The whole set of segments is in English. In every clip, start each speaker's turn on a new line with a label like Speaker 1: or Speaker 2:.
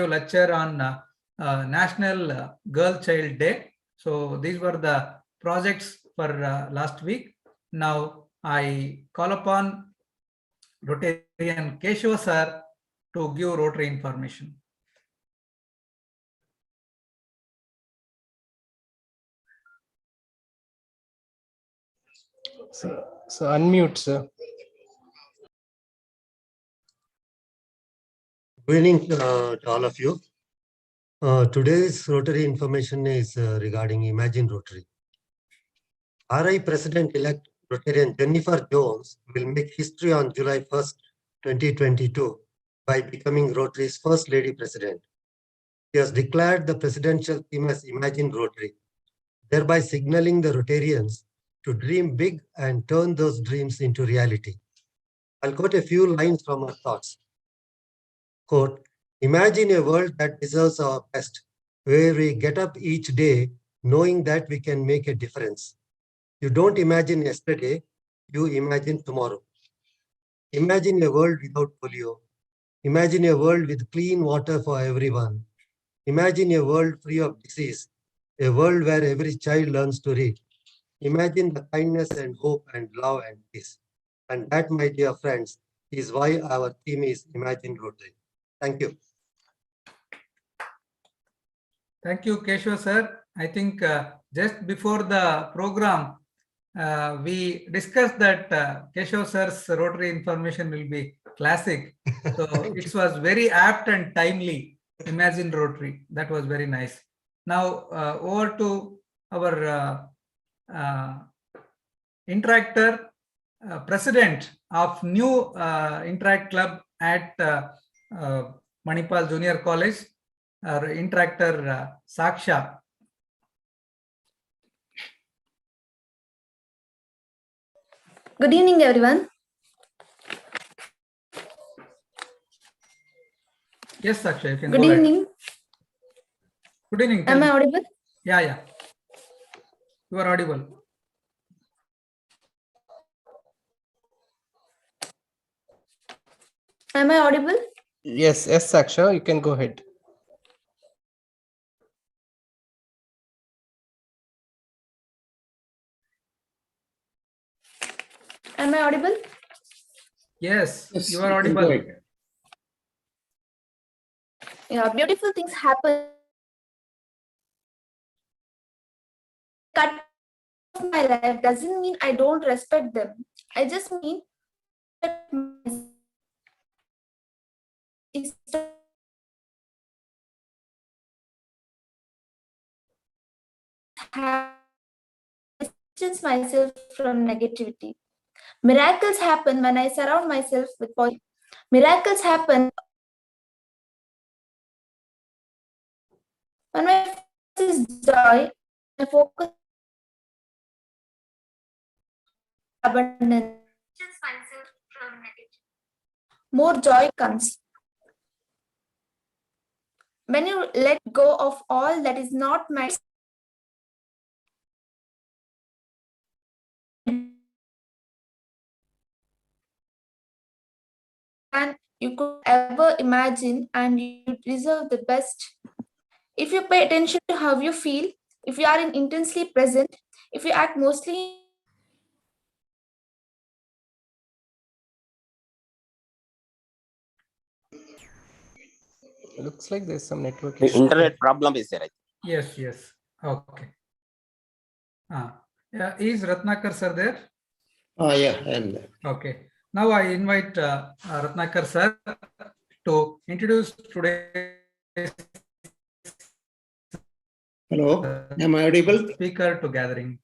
Speaker 1: lecture on National Girl Child Day. So these were the projects for last week. Now I call upon Rotarian Keshav sir to give Rotary information.
Speaker 2: So unmute, sir.
Speaker 3: Good evening to all of you. Today's Rotary information is regarding Imagine Rotary. RI President-elect Rotarian Jennifer Jones will make history on July 1st, 2022 by becoming Rotary's first lady president. She has declared the presidential theme as Imagine Rotary, thereby signaling the Rotarians to dream big and turn those dreams into reality. I'll quote a few lines from her thoughts. Quote, imagine a world that deserves our best, where we get up each day knowing that we can make a difference. You don't imagine yesterday, you imagine tomorrow. Imagine a world without polio. Imagine a world with clean water for everyone. Imagine a world free of disease, a world where every child learns to read. Imagine the kindness and hope and love and peace. And that, my dear friends, is why our theme is Imagine Rotary. Thank you.
Speaker 1: Thank you, Keshav sir. I think just before the program, we discussed that Keshav sir's Rotary information will be classic. So it was very apt and timely. Imagine Rotary. That was very nice. Now over to our Interactor, president of new Interact Club at Manipal Junior College, Interactor Saksha.
Speaker 4: Good evening, everyone.
Speaker 1: Yes, Saksha, you can
Speaker 4: Good
Speaker 1: go
Speaker 4: evening.
Speaker 1: ahead. Good evening.
Speaker 4: Am I audible?
Speaker 1: Yeah. You are audible.
Speaker 4: Am I audible?
Speaker 2: Yes, Saksha, you can go ahead.
Speaker 4: Am I audible?
Speaker 1: Yes, you are audible.
Speaker 4: Yeah, beautiful things happen. Cut off my life doesn't mean I don't respect them. I just mean that distance myself from negativity. Miracles happen when I surround myself with positive. Miracles happen when my focus is joy, my focus abundance. More joy comes. When you let go of all that is not my and you could ever imagine, and you deserve the best. If you pay attention to how you feel, if you are intensely present, if you act mostly
Speaker 2: Looks like there's some network
Speaker 5: The
Speaker 2: issue.
Speaker 5: internet problem is there.
Speaker 1: Yes. Okay. Is Ratnakar sir there?
Speaker 6: Yeah, I am there.
Speaker 1: Okay. Now I invite Ratnakar sir to introduce today's
Speaker 6: Hello, am I audible?
Speaker 1: speaker to gathering.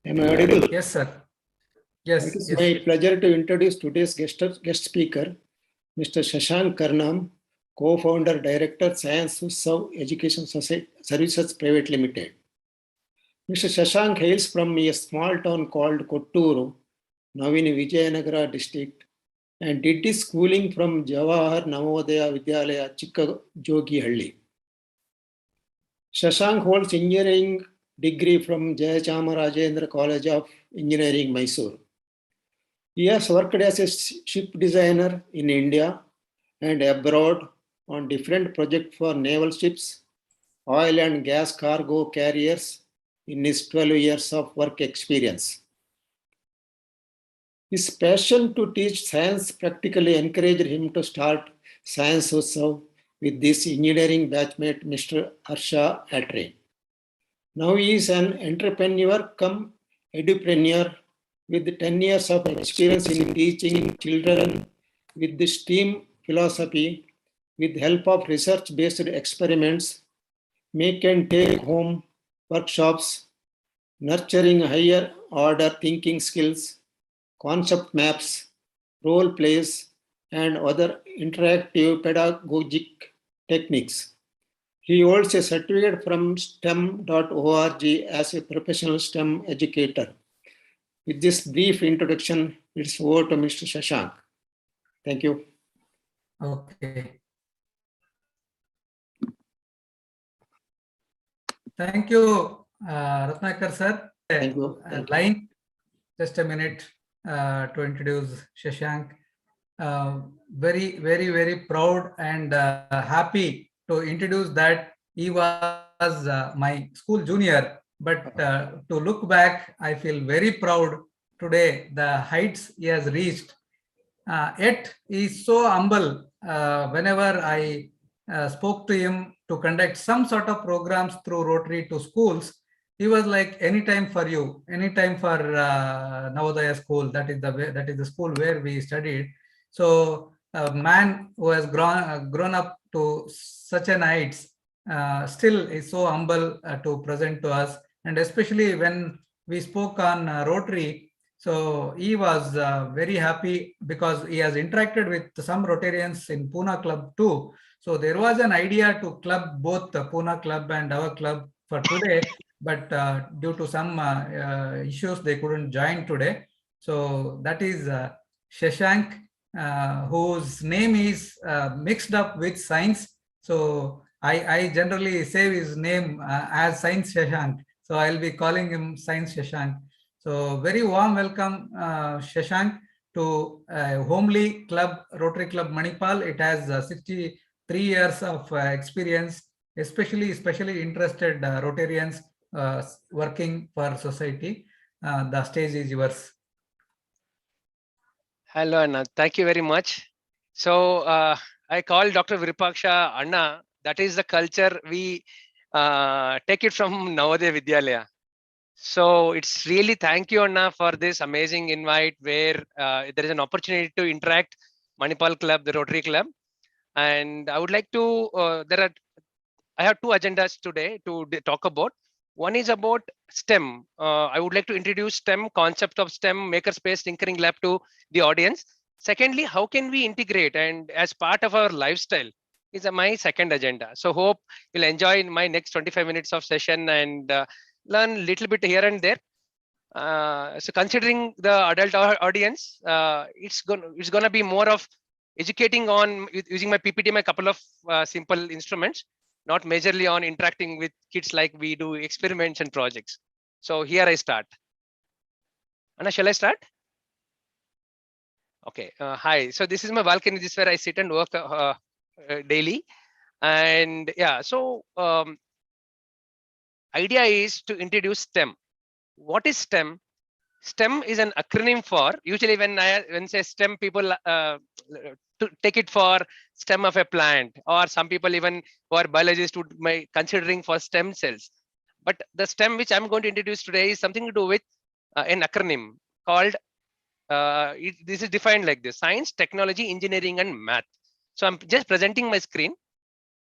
Speaker 6: Am I audible?
Speaker 1: Yes, sir. Yes.
Speaker 6: It is my pleasure to introduce today's guest speaker, Mr. Shashank Karnam, co-founder, director, Science Utsav Education Services Private Limited. Mr. Shashank hails from a small town called Kotturu, now in Vijayanagara district, and did his schooling from Jawahar Navodaya Vidyalaya, Chikkajogihalli. Shashank holds engineering degree from Jayachamarajendra College of Engineering, Mysore. He has worked as a ship designer in India and abroad on different projects for naval ships, oil and gas cargo carriers in his 12 years of work experience. His passion to teach science practically encouraged him to start Science Utsav with this engineering batchmate, Mr. Harsha Atre. Now he is an entrepreneur come edupreneur with 10 years of experience in teaching children with the STEAM philosophy with help of research-based experiments, make and take home workshops, nurturing higher order thinking skills, concept maps, role plays, and other interactive pedagogic techniques. He holds a certificate from STEM.org as a professional STEM educator. With this brief introduction, it's over to Mr. Shashank. Thank you.
Speaker 1: Okay. Thank you, Ratnakar sir.
Speaker 6: Thank you. Thank you.
Speaker 1: Line, just a minute to introduce Shashank. Very, very, very proud and happy to introduce that he was my school junior. But to look back, I feel very proud today, the heights he has reached. Yet he is so humble. Whenever I spoke to him to conduct some sort of programs through Rotary to schools, he was like, anytime for you, anytime for Navodaya school. That is the school where we studied. So a man who has grown up to such an heights still is so humble to present to us. And especially when we spoke on Rotary, so he was very happy because he has interacted with some Rotarians in Pune club too. So there was an idea to club both the Pune club and our club for today, but due to some issues, they couldn't join today. So that is Shashank, whose name is mixed up with science. So I generally say his name as Science Shashank. So I'll be calling him Science Shashank. So very warm welcome, Shashank, to Homely Club, Rotary Club Manipal. It has 63 years of experience, especially interested Rotarians working for society. The stage is yours.
Speaker 5: Hello, Anna. Thank you very much. So I call Dr. Virupaksha Anna. That is the culture we take it from Navodaya Vidyalaya. So it's really thank you, Anna, for this amazing invite where there is an opportunity to interact Manipal Club, the Rotary Club. And I would like to, I have two agendas today to talk about. One is about STEM. I would like to introduce STEM, concept of STEM, makerspace, tinkering lab to the audience. Secondly, how can we integrate and as part of our lifestyle is my second agenda. So hope you'll enjoy my next 25 minutes of session and learn a little bit here and there. So considering the adult audience, it's gonna be more of educating on using my PPT, my couple of simple instruments, not majorly on interacting with kids like we do experiments and projects. So here I start. Anna, shall I start? Okay. Hi. So this is my balcony. This is where I sit and work daily. And yeah, so idea is to introduce STEM. What is STEM? STEM is an acronym for, usually when say STEM, people to take it for stem of a plant, or some people even who are biologists would be considering for stem cells. But the STEM which I'm going to introduce today is something to do with an acronym called, this is defined like this: science, technology, engineering, and math. So I'm just presenting my screen.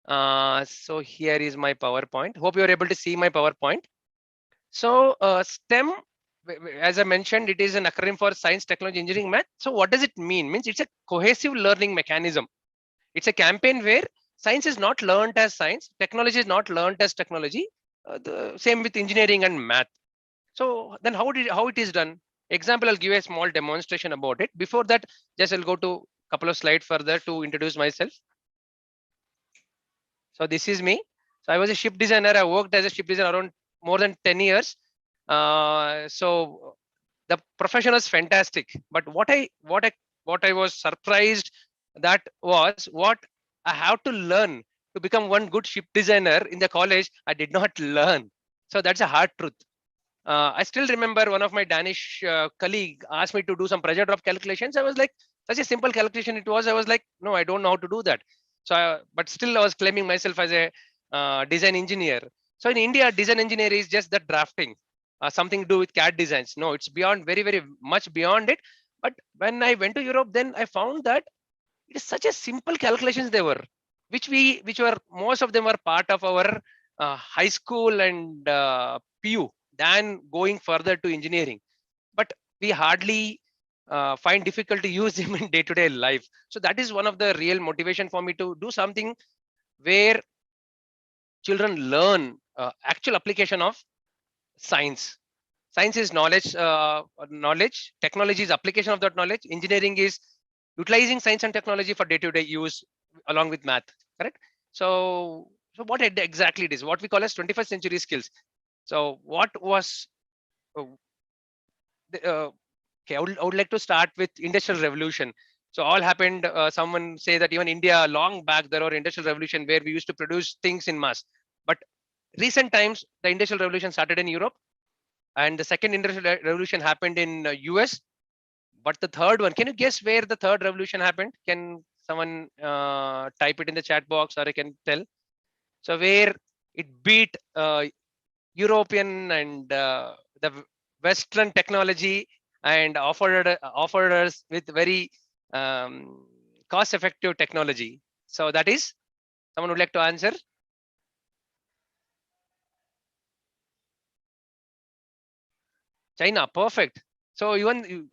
Speaker 5: So here is my PowerPoint. Hope you're able to see my PowerPoint. So STEM, as I mentioned, it is an acronym for science, technology, engineering, math. So what does it mean? Means it's a cohesive learning mechanism. It's a campaign where science is not learned as science, technology is not learned as technology. The same with engineering and math. So then how it is done? Example, I'll give a small demonstration about it. Before that, just I'll go to a couple of slides further to introduce myself. So this is me. So I was a ship designer. I worked as a ship designer around more than 10 years. So the profession was fantastic. But what I was surprised that was what I have to learn to become one good ship designer in the college. I did not learn. So that's a hard truth. I still remember one of my Danish colleague asked me to do some pressure drop calculations. I was like, such a simple calculation it was. I was like, no, I don't know how to do that. So, but still I was claiming myself as a design engineer. So in India, design engineer is just that drafting, something to do with CAD designs. No, it's beyond, very, very much beyond it. But when I went to Europe, then I found that it is such a simple calculations they were, which were most of them were part of our high school and PU than going further to engineering. But we hardly find difficult to use them in day-to-day life. So that is one of the real motivation for me to do something where children learn actual application of science. Science is knowledge, knowledge. Technology is application of that knowledge. Engineering is utilizing science and technology for day-to-day use along with math. Correct. So what exactly it is? What we call as 21st century skills. So what was okay? I would like to start with industrial revolution. So all happened. Someone say that even India long back there were industrial revolution where we used to produce things in mass. But recent times the industrial revolution started in Europe, and the second industrial revolution happened in US. But the third one, can you guess where the third revolution happened? Can someone type it in the chat box, or I can tell? So where it beat European and the Western technology and offered us with very cost-effective technology. So that is, someone would like to answer? China, perfect. So even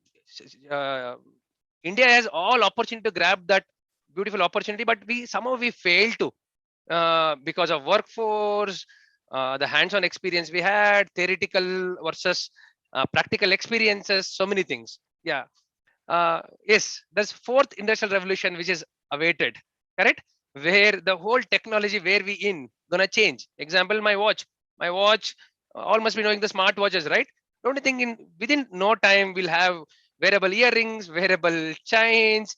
Speaker 5: India has all opportunity to grab that beautiful opportunity, but we somehow we fail to because of workforce, the hands-on experience we had, theoretical versus practical experiences, so many things. Yeah. Yes, there's fourth industrial revolution which is awaited, correct? Where the whole technology where we in gonna change. Example, my watch. My watch, all must be knowing the smart watches, right? Don't you think in within no time we'll have wearable earrings, wearable chains,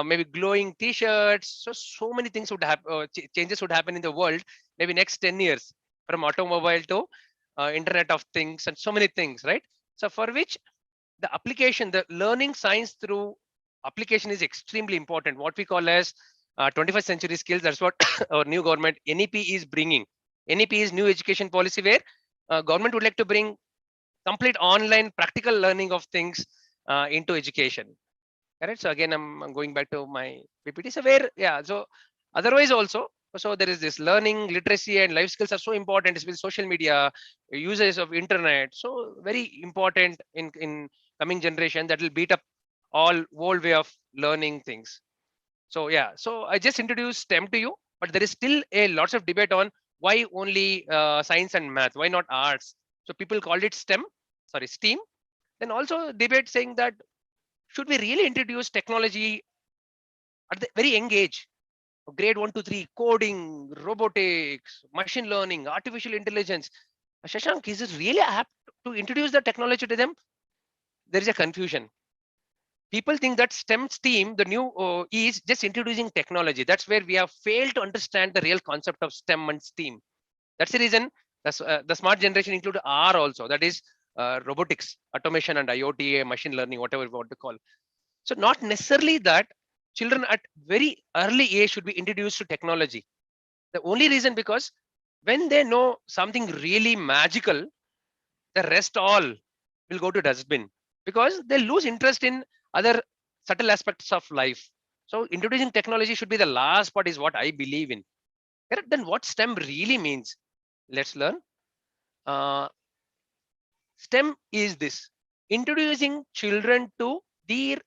Speaker 5: maybe glowing T-shirts. So many things would happen. Changes would happen in the world. Maybe next 10 years, from automobile to Internet of Things, and so many things, right? So for which the application, the learning science through application is extremely important. What we call as 21st century skills. That's what our new government NEP is bringing. NEP is new education policy where government would like to bring complete online practical learning of things into education. Correct. So again, I'm going back to my PPT. So where, yeah. So otherwise also, so there is this learning, literacy, and life skills are so important. With social media, users of internet, so very important in coming generation that will beat up all old way of learning things. So yeah. So I just introduced STEM to you, but there is still a lots of debate on why only science and math, why not arts? So people called it STEM, sorry, STEAM. Then also debate saying that should we really introduce technology at the very young age, grade 1 to 3, coding, robotics, machine learning, artificial intelligence? Shashank, is it really apt to introduce the technology to them? There is a confusion. People think that STEM, the new is just introducing technology. That's where we have failed to understand the real concept of STEM and STEAM. That's the reason the smart generation include R also. That is robotics, automation, and IoT, machine learning, whatever we want to call. So not necessarily that children at very early age should be introduced to technology. The only reason because when they know something really magical, the rest all will go to dustbin because they lose interest in other subtle aspects of life. So introducing technology should be the last part is what I believe in. Correct? Then what STEM really means? Let's learn. STEM is this: introducing children to the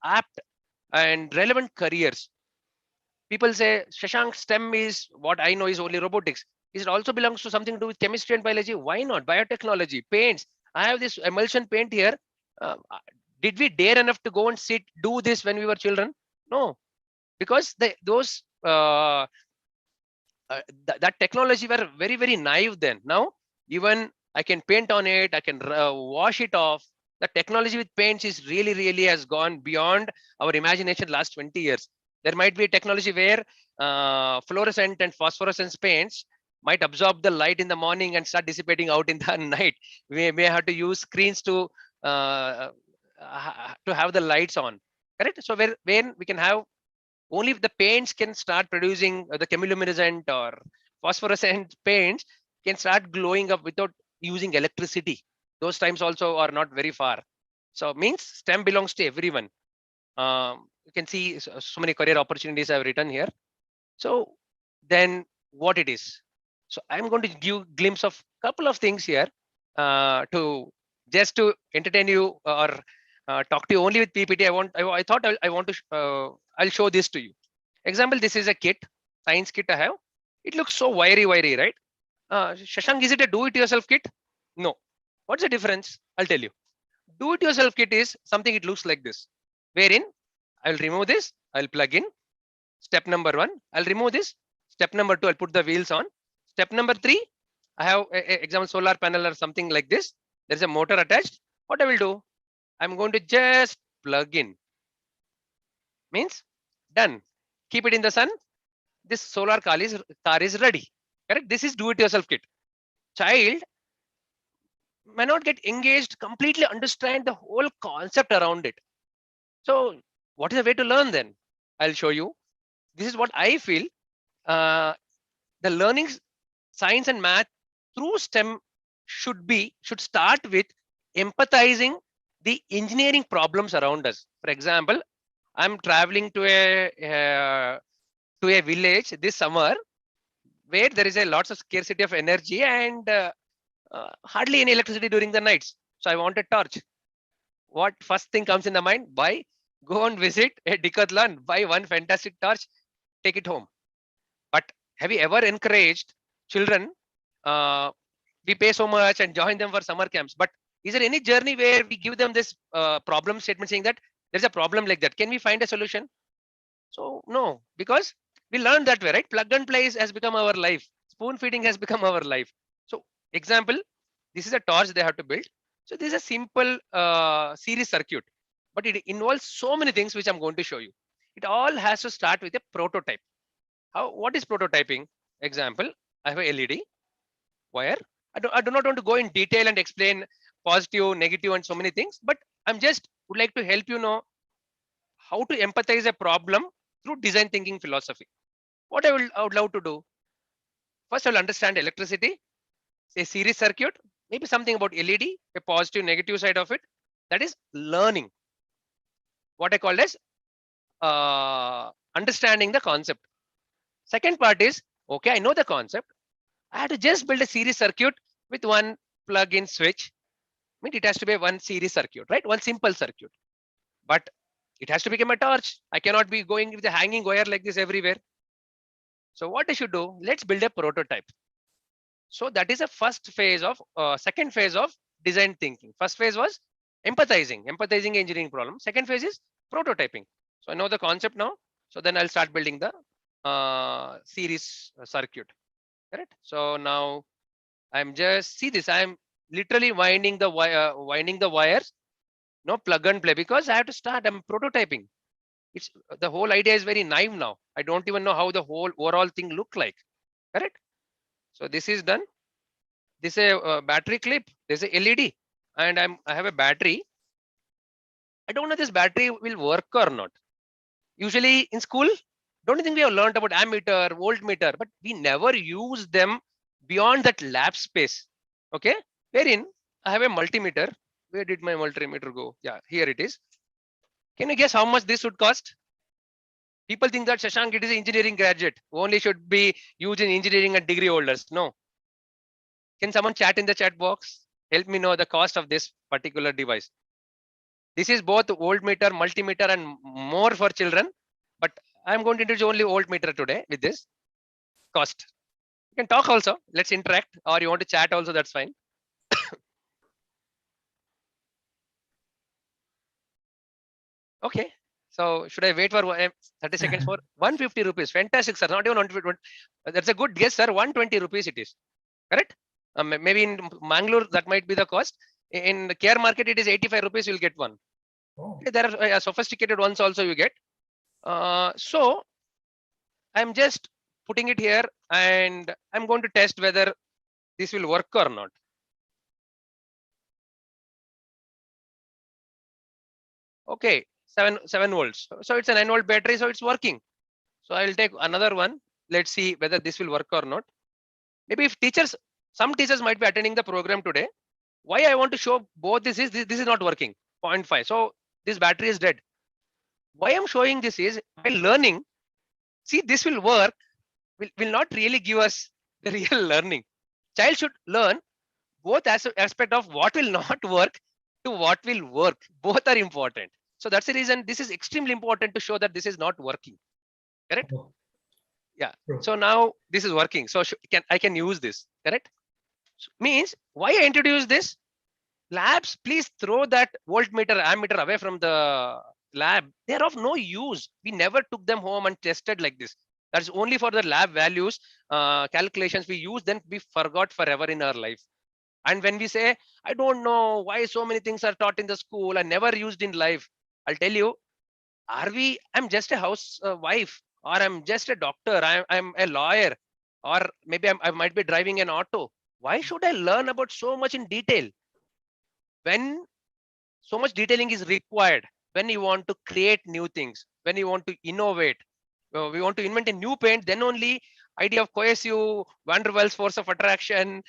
Speaker 5: apt and relevant careers. People say, Shashank, STEM is what I know is only robotics. Is it also belongs to something to do with chemistry and biology? Why not? Biotechnology, paints. I have this emulsion paint here. Did we dare enough to go and do this when we were children? No, because those that technology were very, very naive then. Now, even I can paint on it, I can wash it off. The technology with paints is really, really has gone beyond our imagination last 20 years. There might be a technology where fluorescent and phosphorescence paints might absorb the light in the morning and start dissipating out in the night. We may have to use screens to have the lights on, correct? So when we can have only if the paints can start producing the chemiluminescent or phosphorescent paints can start glowing up without using electricity. Those times also are not very far. So means STEM belongs to everyone. You can see so many career opportunities I've written here. So then what it is. So I'm going to give glimpse of couple of things here to just to entertain you or talk to you only with PPT. I thought I want to I'll show this to you. Example, this is a kit, science kit I have. It looks so wiry, right? Shashank, is it a do-it-yourself kit? No. What's the difference? I'll tell you. Do-it-yourself kit is something it looks like this, wherein I'll remove this, I'll plug in. Step number 1, I'll remove this. Step number 2, I'll put the wheels on. Step number 3, I have example solar panel or something like this. There's a motor attached. What I will do, I'm going to just plug in. Means done. Keep it in the sun. This solar car is ready. Correct? This is do-it-yourself kit. Child may not get engaged, completely understand the whole concept around it. So what is the way to learn then? I'll show you. This is what I feel. The learning science and math through STEM should start with empathizing the engineering problems around us. For example, I'm traveling to a village this summer where there is a lots of scarcity of energy and hardly any electricity during the nights. So I want a torch. What first thing comes in the mind? Go and visit a decathlon, buy one fantastic torch, take it home. But have you ever encouraged children? We pay so much and join them for summer camps. But is there any journey where we give them this problem statement saying that there's a problem like that? Can we find a solution? So no, because we learned that way, right? Plug and play has become our life. Spoon feeding has become our life. So example, this is a torch they have to build. So this is a simple series circuit, but it involves so many things which I'm going to show you. It all has to start with a prototype. What is prototyping? Example, I have a LED wire. I do not want to go in detail and explain positive, negative, and so many things, but I'm just would like to help you know how to empathize a problem through design thinking philosophy. What I would love to do. First, I will understand electricity, a series circuit, maybe something about LED, a positive, negative side of it. That is learning. What I call as understanding the concept. Second part is, okay, I know the concept. I have to just build a series circuit with one plug-in switch. I mean, it has to be one series circuit, right? One simple circuit. But it has to become a torch. I cannot be going with a hanging wire like this everywhere. So what I should do? Let's build a prototype. So that is a first phase of, second phase of design thinking. First phase was empathizing engineering problem. Second phase is prototyping. So I know the concept now. So then I'll start building the series circuit. Correct. So now I'm just see this. I'm literally winding the wires. No plug and play because I have to start. I'm prototyping. It's the whole idea is very naive now. I don't even know how the whole overall thing look like. Correct. So this is done. This is a battery clip. There's a LED, and I have a battery. I don't know if this battery will work or not. Usually in school, don't you think we have learned about ammeter, voltmeter, but we never use them beyond that lab space. Okay, wherein I have a multimeter. Where did my multimeter go? Yeah, here it is. Can you guess how much this would cost? People think that Shashank, it is an engineering graduate, only should be used in engineering and degree holders. No. Can someone chat in the chat box? Help me know the cost of this particular device. This is both voltmeter, multimeter, and more for children. But I'm going to introduce only voltmeter today with this cost. You can talk also. Let's interact, or you want to chat also, that's fine. Okay. So should I wait for 30 seconds for 150 rupees? Fantastic, sir. Not even 150. That's a good guess, sir. 120 rupees it is. Correct? Maybe in Mangalore, that might be the cost. In the care market, it is 85 rupees. You'll get one.
Speaker 1: Oh.
Speaker 5: There are sophisticated ones also you get. So I'm just putting it here and I'm going to test whether this will work or not. Okay, 7 volts. So it's a 9-volt battery, so it's working. So I'll take another one. Let's see whether this will work or not. Maybe if some teachers might be attending the program today. Why I want to show both this is this is not working. 0.5. So this battery is dead. Why I'm showing this is while learning, see this will work, will not really give us the real learning. Child should learn both aspect of what will not work to what will work. Both are important. So that's the reason this is extremely important to show that this is not working. Correct?
Speaker 1: Oh,
Speaker 5: Yeah.
Speaker 1: true.
Speaker 5: So now this is working. So I can use this. Correct? So means why I introduce this? Labs, please throw that voltmeter, ammeter away from the lab. They're of no use. We never took them home and tested like this. That's only for the lab values, calculations we use, then we forgot forever in our life. And when we say, I don't know why so many things are taught in the school and never used in life, I'll tell you, I'm just a house wife, or I'm just a doctor, I'm a lawyer, or maybe I might be driving an auto. Why should I learn about so much in detail? When so much detailing is required, when you want to create new things, when you want to innovate, we want to invent a new paint, then only idea of cohesive, van der Waals force of attraction,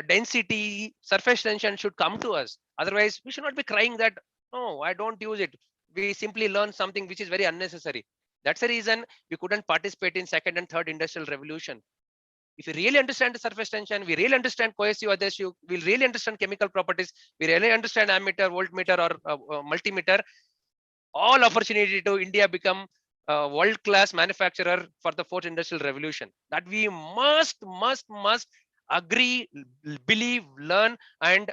Speaker 5: density, surface tension should come to us. Otherwise, we should not be crying that, no, I don't use it. We simply learn something which is very unnecessary. That's the reason we couldn't participate in second and third industrial revolution. If we really understand the surface tension, we really understand cohesive adhesive, we really understand chemical properties, we really understand ammeter, voltmeter, or multimeter, all opportunity to India become a world-class manufacturer for the fourth industrial revolution. That we must agree, believe, learn, and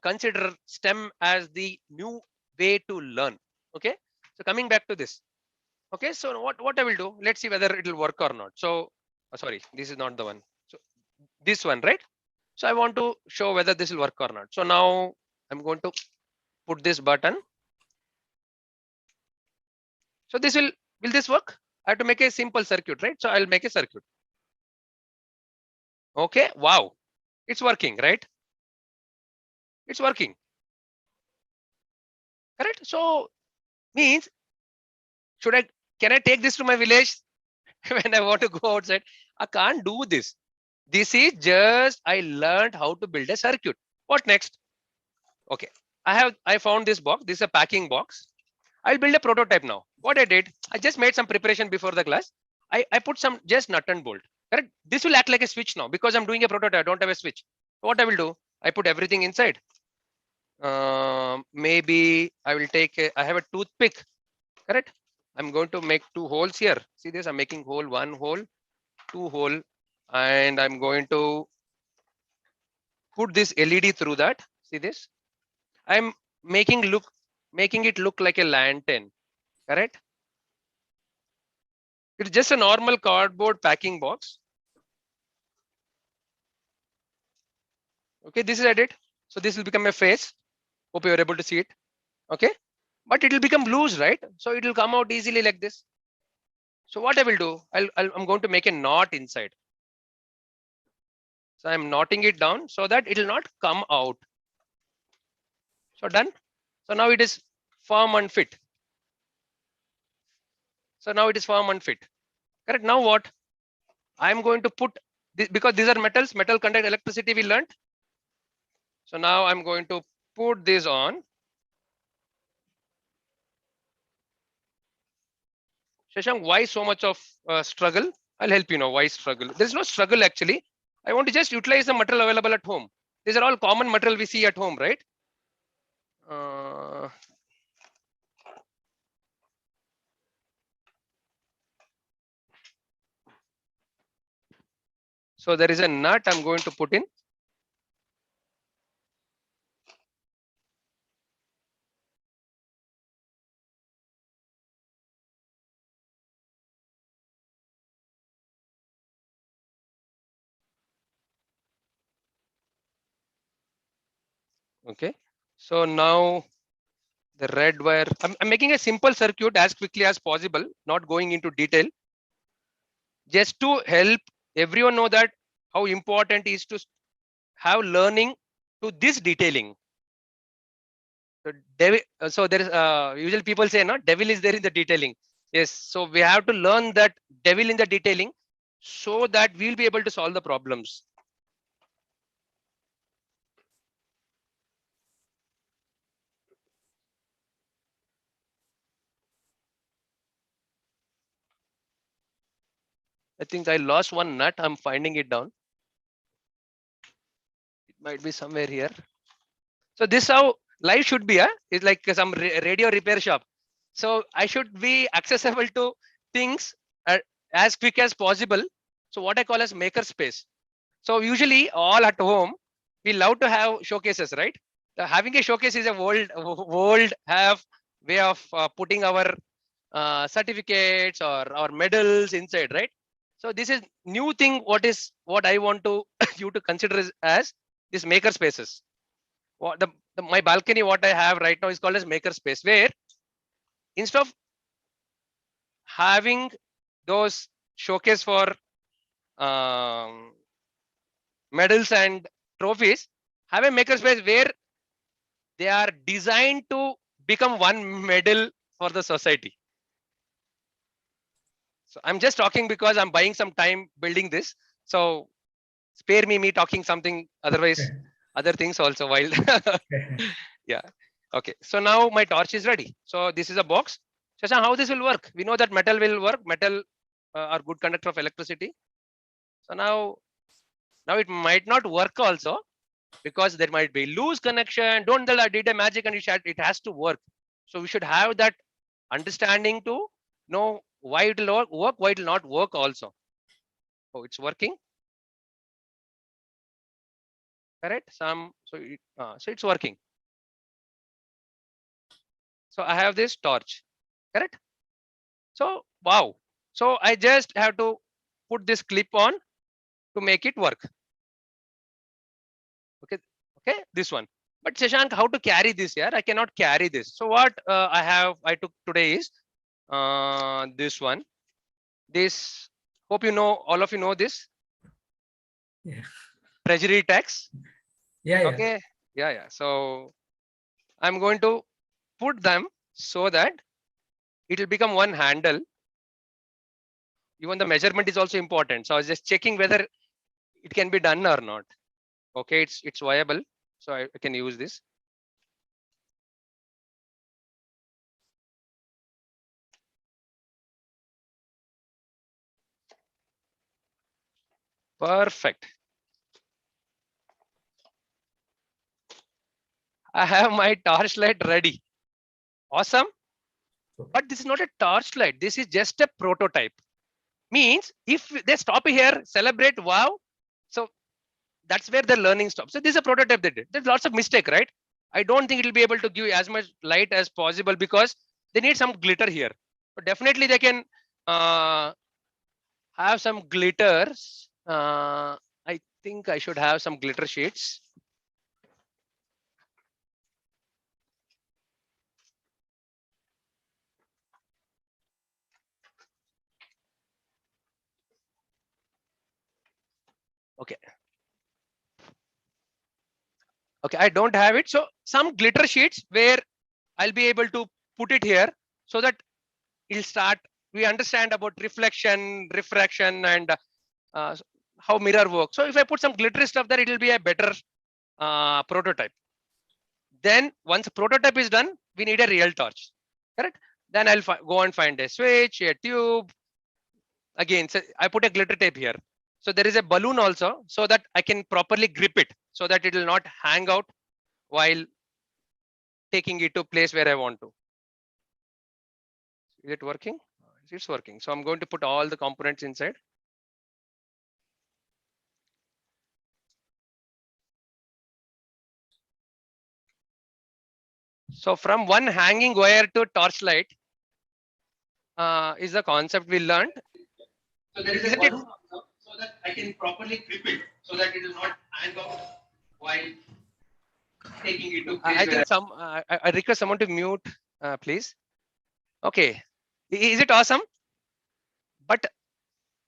Speaker 5: consider STEM as the new way to learn. Okay. So coming back to this. Okay. So what I will do? Let's see whether it will work or not. So sorry, this is not the one. So this one, right? So I want to show whether this will work or not. So now I'm going to put this button. So this will this work? I have to make a simple circuit, right? So I'll make a circuit. Okay. Wow. It's working, right? It's working. Correct. So means can I take this to my village when I want to go outside? I can't do this. This is just I learned how to build a circuit. What next? Okay. I found this box. This is a packing box. I'll build a prototype now. What I did, I just made some preparation before the class. I put some just nut and bolt. Correct. This will act like a switch now because I'm doing a prototype. I don't have a switch. What I will do, I put everything inside. Maybe I will take I have a toothpick. Correct. I'm going to make 2 holes here. See this? I'm making hole, 1 hole, 2 hole, and I'm going to put this LED through that. See this? I'm making it look like a lantern. Correct. It's just a normal cardboard packing box. Okay, this is edit. So this will become a face. Hope you are able to see it. Okay, but it will become loose, right? So it will come out easily like this. So what I will do, I'm going to make a knot inside. So I'm knotting it down so that it will not come out. So done. So now it is firm and fit. So now it is firm and fit. Correct. Now what? I'm going to put this because these are metals. Metal conduct electricity we learned. So now I'm going to put this on. Shashank, why so much of struggle? I'll help you know why struggle. There's no struggle actually. I want to just utilize the material available at home. These are all common material we see at home, right? So there is a nut I'm going to put in. Okay. So now the red wire. I'm making a simple circuit as quickly as possible, not going into detail, just to help everyone know that how important is to have learning to this detailing. So, so there is usually people say, no, devil is there in the detailing. Yes, so we have to learn that devil in the detailing so that we'll be able to solve the problems. I think I lost one nut. I'm finding it down. It might be somewhere here. So this how life should be. It's like some radio repair shop. So I should be accessible to things as quick as possible. So what I call as maker space. So usually all at home, we love to have showcases, right? Having a showcase is a world have way of putting our certificates or our medals inside, right? So this is new thing. What I want to you to consider as this maker spaces. What my balcony, what I have right now is called as maker space, where instead of having those showcase for medals and trophies, have a maker space where they are designed to become one medal for the society. So I'm just talking because I'm buying some time building this. So spare me talking something otherwise, other things also while. Yeah. Okay. So now my torch is ready. So this is a box. Shashank, how this will work? We know that metal will work. Metal are good conductor of electricity. So now it might not work also, because there might be loose connection. Don't tell I did a magic and it has to work. So we should have that understanding to know why it will work, why it will not work also. Oh, it's working. Correct. So it's working. So I have this torch. Correct. So wow. So I just have to put this clip on to make it work. Okay. Okay. This one. But Shashank, how to carry this here? I cannot carry this. So what I took today is this one. This, hope you know, all of you know this.
Speaker 1: Yeah.
Speaker 5: Treasury tax.
Speaker 1: Yeah. Yeah.
Speaker 5: Okay. Yeah. So I'm going to put them so that it will become one handle. Even the measurement is also important. So I was just checking whether it can be done or not. Okay, it's viable. So I can use this. Perfect. I have my torchlight ready. Awesome. But this is not a torchlight. This is just a prototype. Means if they stop here, celebrate, wow. So that's where the learning stops. So this is a prototype they did. There's lots of mistake, right? I don't think it will be able to give as much light as possible because they need some glitter here. But definitely they can have some glitters. I think I should have some glitter sheets. Okay. Okay, I don't have it. So some glitter sheets where I'll be able to put it here so that it'll start. We understand about reflection, refraction, and how mirror works. So if I put some glittery stuff there, it will be a better prototype. Then once prototype is done, we need a real torch. Correct? Then I'll go and find a switch, a tube. Again, so I put a glitter tape here. So there is a balloon also, so that I can properly grip it, so that it will not hang out while taking it to place where I want to. Is it working? It's working. So I'm going to put all the components inside. So from one hanging wire to torchlight is the concept we learned. So there is a balloon also, so that I can properly grip it, so that it will not hang out while I think some. I request someone to mute, please. Okay. Is it awesome? But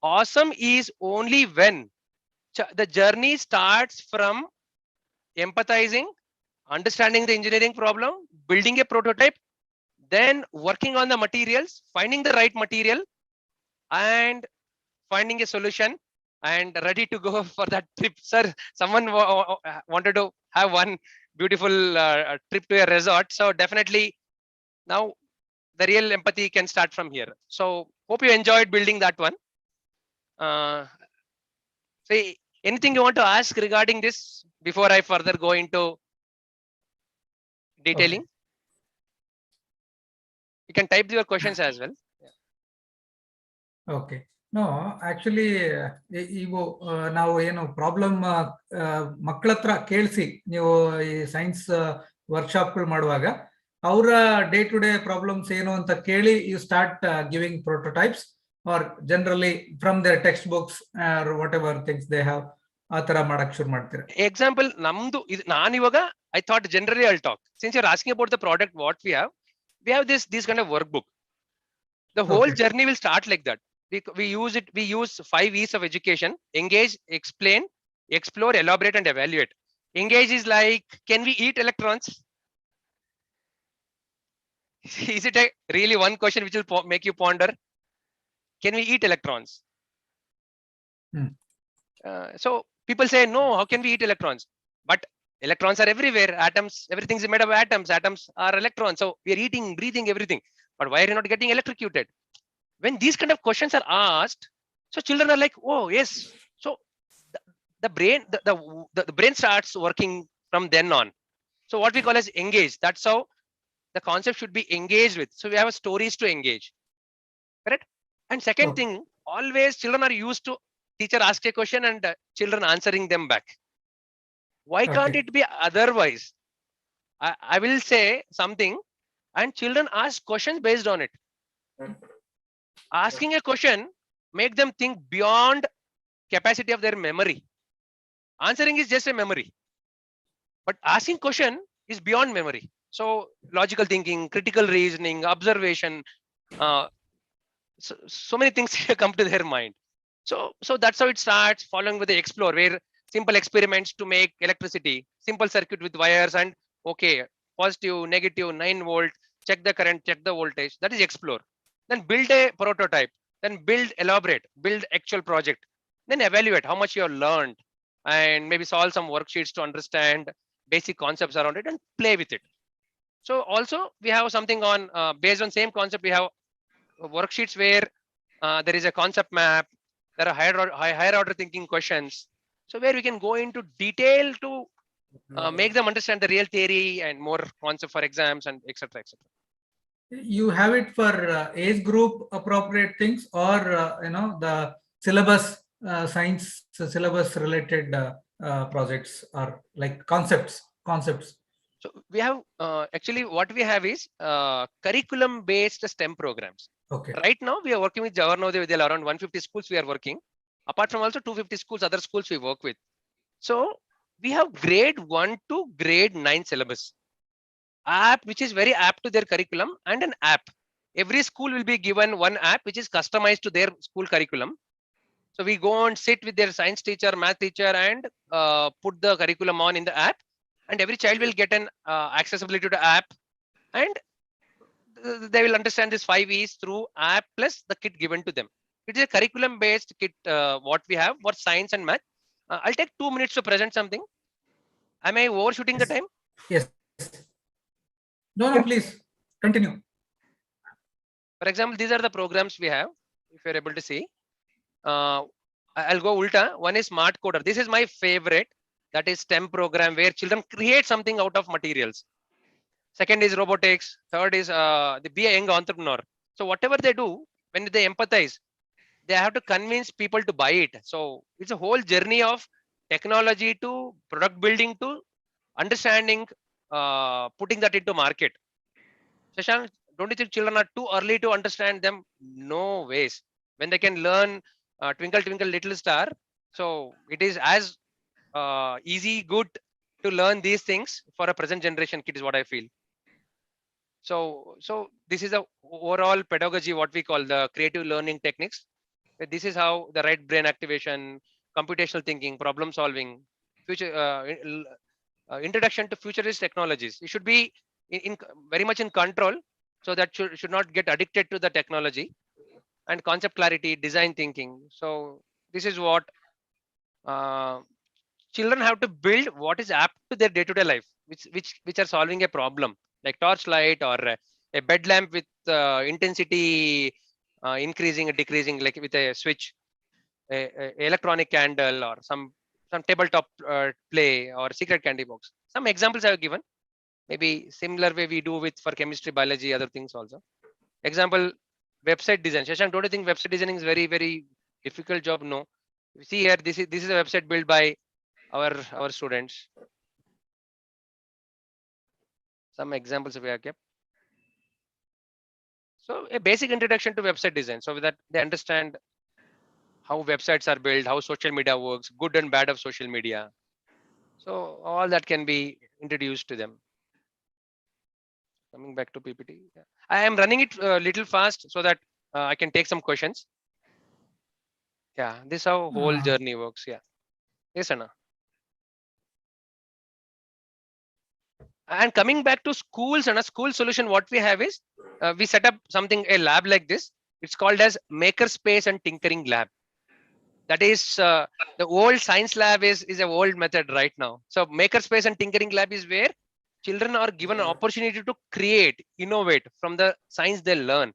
Speaker 5: awesome is only when the journey starts from empathizing, understanding the engineering problem, building a prototype, then working on the materials, finding the right material, and finding a solution, and ready to go for that trip. Sir, someone wanted to have one beautiful trip to a resort. So definitely now the real empathy can start from here. So hope you enjoyed building that one. So anything you want to ask regarding this before I further go into detailing? You can type your questions as well.
Speaker 1: Okay no actually ಇವು ನಾವು ಏನು problem ಮಕ್ಕಳ ಹತ್ರ ಕೇಳಿಸಿ ನೀವು ಈ science ವರ್ಕ್ಶಾಪ್ಗಳು ಮಾಡುವಾಗ ಅವರ day to day problems ಏನು ಅಂತ ಕೇಳಿ you start giving prototypes or generally from their text books or whatever things they have ಆ ತರ ಮಾಡಕ್ ಶುರು ಮಾಡ್ತೀರಾ?
Speaker 5: ಎಕ್ಸಾಂಪಲ್ ನಮ್ದು ಇದು ನಾನು ಇವಾಗ I thought generally I'll talk since you are asking about the product what we have this kind of workbook. The whole journey will start like that. We use 5 E's of education: engage, explain, explore, elaborate, and evaluate. Engage is like, can we eat electrons? Is it a really one question which will make you ponder? Can we eat electrons? So people say, no, how can we eat electrons? But electrons are everywhere. Atoms, everything is made of atoms. Atoms are electrons. So we are eating, breathing, everything. But why are you not getting electrocuted? When these kind of questions are asked, so children are like, oh yes. So the brain, the brain starts working from then on. So what we call as engage. That's how the concept should be engaged with. So we have stories to engage. Correct? And second thing, always children are used to teacher ask a question and children answering them back. Why can't it be otherwise? I will say something and children ask questions based on it. Asking a question make them think beyond capacity of their memory. Answering is just a memory, but asking question is beyond memory. So logical thinking, critical reasoning, observation, so many things come to their mind. So that's how it starts, following with the explore, where simple experiments to make electricity, simple circuit with wires and okay, positive, negative, 9 volt, check the current, check the voltage. That is explore. Then build a prototype, then build, elaborate, build actual project, then evaluate how much you have learned, and maybe solve some worksheets to understand basic concepts around it and play with it. So also we have something on based on same concept. We have worksheets where there is a concept map. There are higher order thinking questions. So where we can go into detail to make them understand the real theory and more concept for exams and etc. etc.
Speaker 1: You have it for age group appropriate things, or the syllabus, science syllabus related projects, or like concepts.
Speaker 5: So we have actually what we have is curriculum based STEM programs.
Speaker 1: Okay.
Speaker 5: Right now we are working with Jawaharlal Vidyalaya, around 150 schools we are working. Apart from also 250 schools, other schools we work with. So we have grade 1 to grade 9 syllabus app, which is very apt to their curriculum, and an app. Every school will be given one app which is customized to their school curriculum. So we go and sit with their science teacher, math teacher, and put the curriculum on in the app, and every child will get an accessibility to the app, and they will understand this 5 E's through app plus the kit given to them. It is a curriculum based kit what we have for science and math. I'll take 2 minutes to present something. Am I overshooting the time?
Speaker 1: Yes. No, please continue.
Speaker 5: For example, these are the programs we have. If you're able to see, I'll go ulta. One is smart coder. This is my favorite. That is STEM program where children create something out of materials. Second is robotics. Third is be a young entrepreneur. So whatever they do, when they empathize, they have to convince people to buy it. So it's a whole journey of technology to product building to understanding, putting that into market. Shashank, don't you think children are too early to understand them? No ways. When they can learn Twinkle Twinkle Little Star, so it is as easy, good to learn these things for a present generation kid is what I feel. So this is the overall pedagogy, what we call the creative learning techniques. This is how the right brain activation, computational thinking, problem solving, future introduction to futurist technologies. It should be in very much in control, so that should not get addicted to the technology, and concept clarity, design thinking. So this is what children have to build what is apt to their day-to-day life, which are solving a problem, like torchlight or a bed lamp with intensity increasing or decreasing, like with a switch, a electronic candle, or some tabletop play, or secret candy box. Some examples I have given. Maybe similar way we do with for chemistry, biology, other things also. Example, website design. Shashank, don't you think website designing is very difficult job? No. You see here, this is a website built by our students. Some examples we have kept. So a basic introduction to website design, so that they understand how websites are built, how social media works, good and bad of social media. So all that can be introduced to them. Coming back to PPT, yeah. I am running it a little fast so that I can take some questions. Yeah, this is how whole journey works. Yeah. Yes, Anna. And coming back to schools, and a school solution, what we have is we set up a lab like this. It's called as makerspace and tinkering lab. That is the old science lab is an old method right now. So makerspace and tinkering lab is where children are given an opportunity to create, innovate from the science they learn.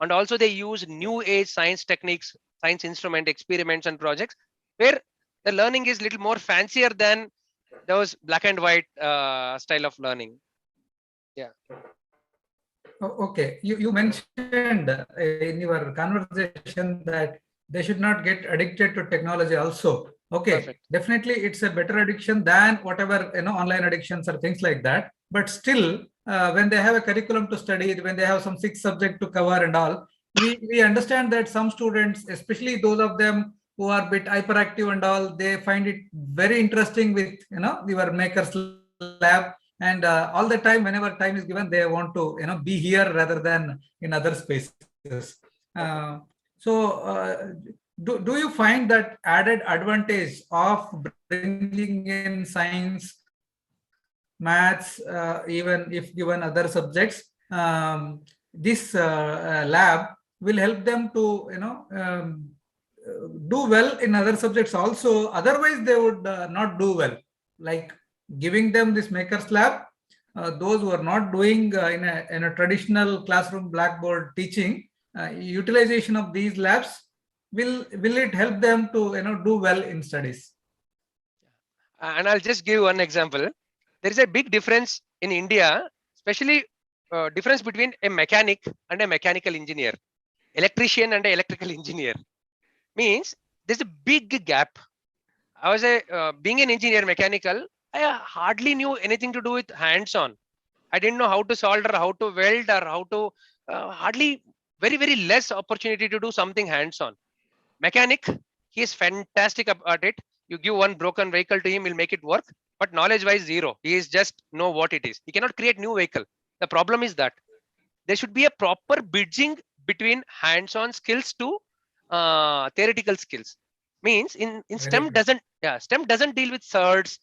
Speaker 5: And also they use new age science techniques, science instrument experiments and projects, where the learning is little more fancier than those black and white style of learning. Yeah.
Speaker 1: Okay, you mentioned in your conversation that they should not get addicted to technology also. Okay,
Speaker 5: Perfect.
Speaker 1: definitely it's a better addiction than whatever, online addictions or things like that. But still, when they have a curriculum to study, when they have some 6 subject to cover and all, we understand that some students, especially those of them who are a bit hyperactive and all, they find it very interesting with your maker's lab. And all the time, whenever time is given, they want to be here rather than in other spaces. So do you find that added advantage of bringing in science, maths, even if given other subjects, this lab will help them to do well in other subjects also? Otherwise they would not do well. Like giving them this makers lab, those who are not doing in a traditional classroom blackboard teaching, utilization of these labs, will it help them to do well in studies?
Speaker 5: And I'll just give one example. There is a big difference in India, especially difference between a mechanic and a mechanical engineer, electrician and an electrical engineer. Means there's a big gap. I was being an engineer, mechanical, I hardly knew anything to do with hands-on. I didn't know how to solder, how to weld, or how to hardly very less opportunity to do something hands-on. Mechanic, he is fantastic at it. You give one broken vehicle to him, he'll make it work. But knowledge-wise, zero. He is just know what it is. He cannot create new vehicle. The problem is that there should be a proper bridging between hands-on skills to theoretical skills. Means in STEM doesn't deal with surds,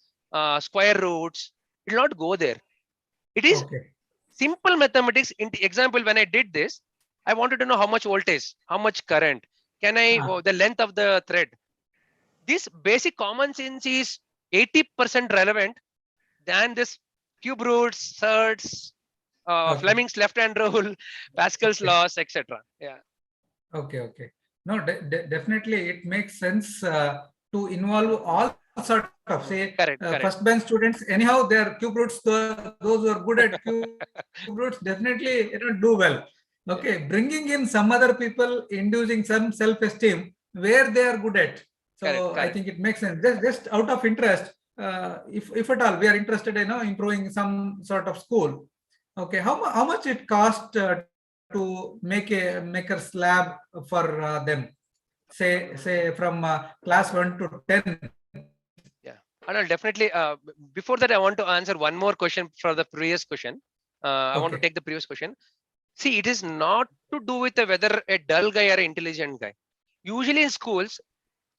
Speaker 5: square roots. It will not go there. It is simple mathematics. In the example, when I did this, I wanted to know how much voltage, how much current, can I the length of the thread. This basic common sense is 80% relevant than this cube roots, surds, Fleming's left-hand rule, Pascal's laws, etc. Yeah.
Speaker 1: Okay. No, definitely it makes sense to involve all sort of, say,
Speaker 5: correct.
Speaker 1: first bench students. Anyhow, their cube roots, those who are good at cube roots definitely do well. Okay, bringing in some other people, inducing some self-esteem where they are good at. So
Speaker 5: correct.
Speaker 1: I think it makes sense. Just out of interest, if at all we are interested in improving some sort of school. Okay, how much it cost to make a maker's lab for them? Say from class 1 to 10.
Speaker 5: Yeah. And definitely, before that, I want to answer one more question for the previous question. I want to
Speaker 1: Okay.
Speaker 5: take the previous question. See, it is not to do with whether a dull guy or an intelligent guy. Usually in schools,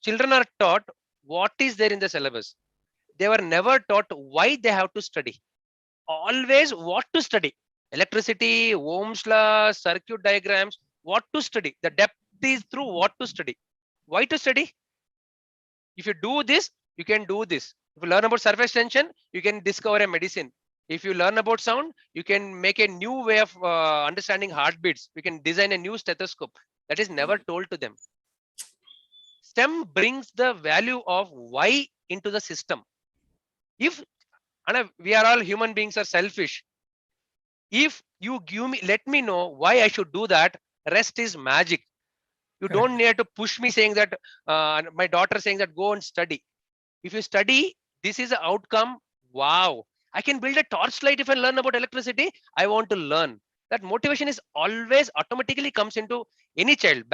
Speaker 5: children are taught what is there in the syllabus. They were never taught why they have to study. Always what to study. Electricity, Ohm's law, circuit diagrams, what to study. The depth is through what to study. Why to study? If you do this, you can do this. If you learn about surface tension, you can discover a medicine. If you learn about sound, you can make a new way of understanding heartbeats. You can design a new stethoscope. That is never told to them. STEM brings the value of why into the system. If we are all human beings are selfish. If you give me, let me know why I should do that. Rest is magic. You
Speaker 1: Correct.
Speaker 5: don't need to push me saying that. My daughter saying that go and study. If you study, this is the outcome. Wow, I can build a torchlight if I learn about electricity. I want to learn. That motivation is always automatically comes into any child,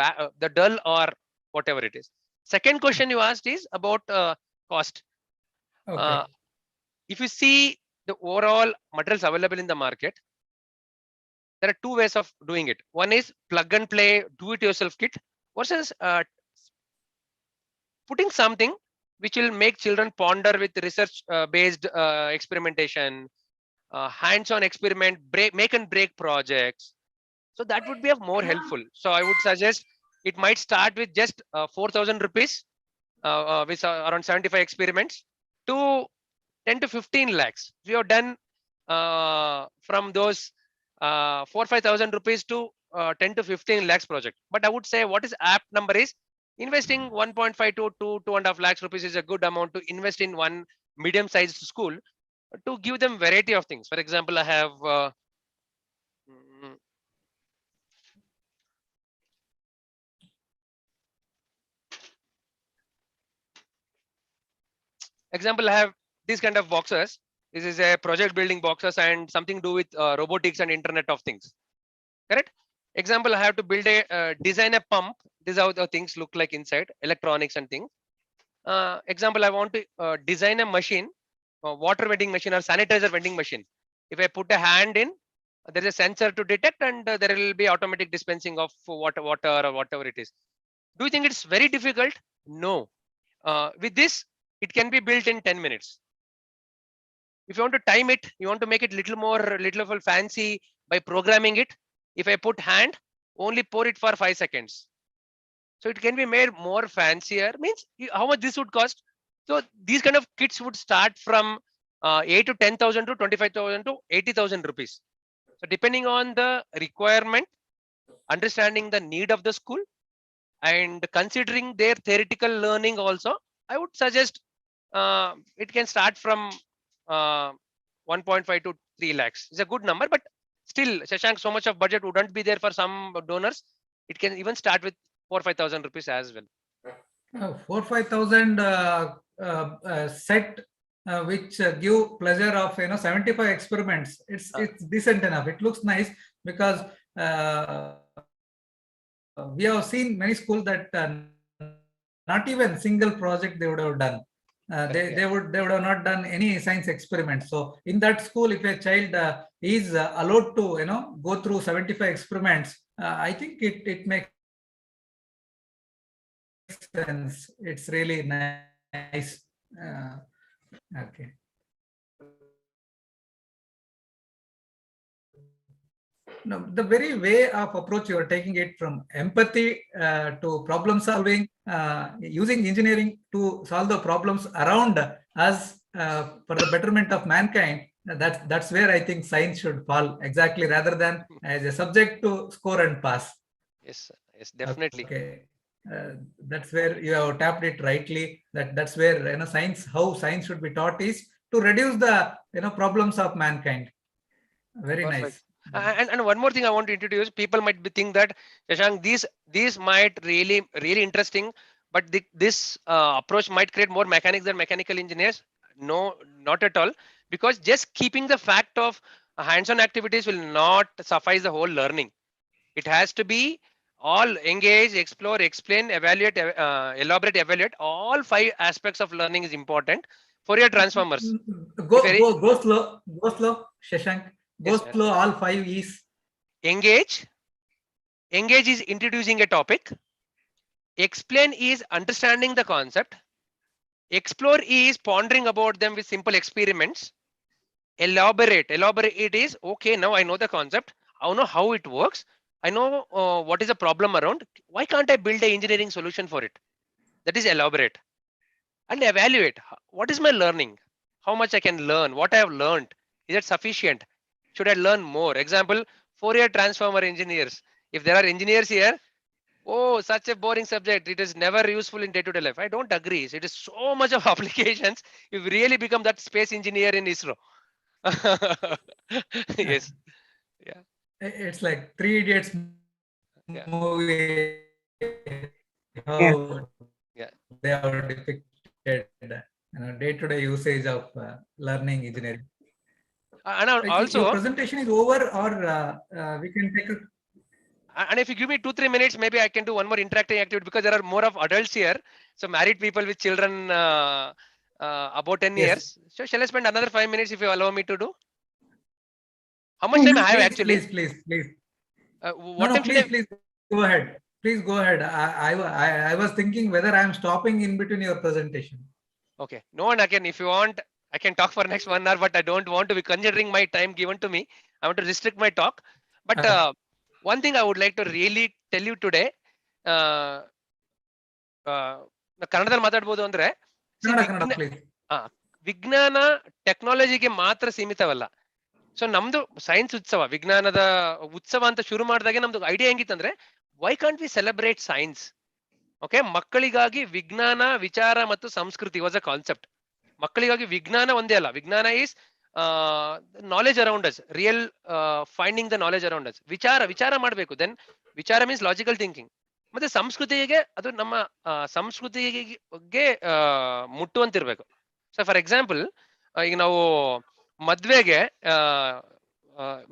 Speaker 5: the dull or whatever it is. Second question you asked is about cost.
Speaker 1: Okay.
Speaker 5: If you see the overall materials available in the market, there are two ways of doing it. One is plug and play, do it yourself kit versus putting something which will make children ponder with research based experimentation, hands-on experiment, make and break projects. So that would be of more helpful. So I would suggest it might start with just 4,000 rupees with around 75 experiments to 10 to 15 lakhs. We have done from those 4-5,000 rupees to 10 to 15 lakhs project. But I would say what is apt number is investing 1.5 to 2.5 lakhs rupees is a good amount to invest in one medium-sized school to give them variety of things. For example, I have example, I have these kind of boxes. This is a project building boxes and something to do with robotics and Internet of Things. Correct? Example, I have to build a design a pump. This is how the things look like inside, electronics and things. Example, I want to design a machine, water vending machine or sanitizer vending machine. If I put a hand in, there is a sensor to detect and there will be automatic dispensing of water or whatever it is. Do you think it's very difficult? No. With this, it can be built in 10 minutes. If you want to time it, you want to make it little fancy by programming it. If I put hand, only pour it for 5 seconds. So it can be made more fancier. Means how much this would cost. So these kind of kits would start from 8 to 10,000 to 25,000 to 80,000 rupees. So depending on the requirement, understanding the need of the school, and considering their theoretical learning also, I would suggest it can start from 1.5 to 3 lakhs. It's a good number, but still, Shashank, so much of budget wouldn't be there for some donors. It can even start with 4-5,000 rupees as well.
Speaker 1: 4-5,000 set which give pleasure of 75 experiments. It's decent enough. It looks nice because we have seen many schools that not even single project they would have done. They would have not done any science experiments. So in that school, if a child is allowed to go through 75 experiments, I think it makes sense. It's really nice. Okay. No, the very way of approach you are taking it from empathy to problem solving, using engineering to solve the problems around us for the betterment of mankind. That's where I think science should fall exactly, rather than as a subject to score and pass.
Speaker 5: Yes, yes, definitely.
Speaker 1: Okay. That's where you have tapped it rightly. That's where how science should be taught is to reduce the problems of mankind. Very
Speaker 5: Perfect.
Speaker 1: nice.
Speaker 5: And one more thing I want to introduce. People might be think that Shashank, these might really interesting, but this approach might create more mechanics than mechanical engineers. No, not at all. Because just keeping the fact of hands-on activities will not suffice the whole learning. It has to be all engage, explore, explain, evaluate, elaborate, evaluate. All 5 aspects of learning is important. Fourier transformers.
Speaker 1: Go slow, Shashank. Go
Speaker 5: Yes, sir.
Speaker 1: slow. All 5 is
Speaker 5: Engage. Engage is introducing a topic. Explain is understanding the concept. Explore is pondering about them with simple experiments. Elaborate it is okay, now I know the concept, I know how it works, I know what is the problem around, why can't I build a engineering solution for it? That is elaborate. And evaluate, what is my learning, how much I can learn, what I have learned, is it sufficient, should I learn more? Example, Fourier transformer engineers. If there are engineers here, oh, such a boring subject, it is never useful in day-to-day life. I don't agree. It is so much of applications. You really become that space engineer in ISRO. Yes. Yeah.
Speaker 1: it's like Three Idiots
Speaker 5: Yeah.
Speaker 1: movie.
Speaker 7: Yeah.
Speaker 1: How
Speaker 5: Yeah.
Speaker 1: they have depicted day-to-day usage of learning engineering.
Speaker 5: And
Speaker 1: Your
Speaker 5: also,
Speaker 1: presentation is over, or we can take a.
Speaker 5: and if you give me 2-3 minutes, maybe I can do one more interacting activity because there are more of adults here. So married people with children about 10
Speaker 1: Yes.
Speaker 5: years. So shall I spend another 5 minutes if you allow me to do? How much time I have actually?
Speaker 1: Please.
Speaker 5: What
Speaker 1: No,
Speaker 5: time should I?
Speaker 1: please go ahead. Please go ahead. I was thinking whether I am stopping in between your presentation.
Speaker 5: Okay. No, and again, if you want, I can talk for next 1 hour, but I don't want to be considering my time given to me. I want to restrict my talk. But one thing I would like to really tell you today, ಕನ್ನಡದಲ್ಲಿ ಮಾತಾಡ್ಬೋದು ಅಂದ್ರೆ
Speaker 1: Kannada, please.
Speaker 5: ವಿಜ್ಞಾನ ಟೆಕ್ನಾಲಜಿಗೆ ಮಾತ್ರ ಸೀಮಿತವಲ್ಲ. So ನಮ್ದು science ಉತ್ಸವ, ವಿಜ್ಞಾನದ ಉತ್ಸವ ಅಂತ ಶುರು ಮಾಡಿದಾಗೆ ನಮ್ದು ಐಡಿಯಾ ಹೆಂಗಿತ್ತಂದ್ರೆ, why can't we celebrate science? Okay, ಮಕ್ಕಳಿಗಾಗಿ ವಿಜ್ಞಾನ, ವಿಚಾರ ಮತ್ತು ಸಂಸ್ಕೃತಿ ವಾಸ್ ಅ ಕಾನ್ಸೆಪ್ಟ್. ಮಕ್ಕಳಿಗಾಗಿ ವಿಜ್ಞಾನ ಒಂದೇ ಅಲ್ಲ, ವಿಜ್ಞಾನ is knowledge around us, real finding the knowledge around us. ವಿಚಾರ ಮಾಡಬೇಕು, ದೆನ್ ವಿಚಾರ ಮೀನ್ಸ್ ಲಾಜಿಕಲ್ ಥಿಂಕಿಂಗ್. ಮತ್ತೆ ಸಂಸ್ಕೃತಿಗೆ ಅದು ನಮ್ಮ ಸಂಸ್ಕೃತಿಗೆ ಮುಟ್ಟುವಂತಿರ್ಬೇಕು. ಸೊ ಫಾರ್ ಎಕ್ಸಾಂಪಲ್, ಈಗ ನಾವು ಮದ್ವೆಗೆ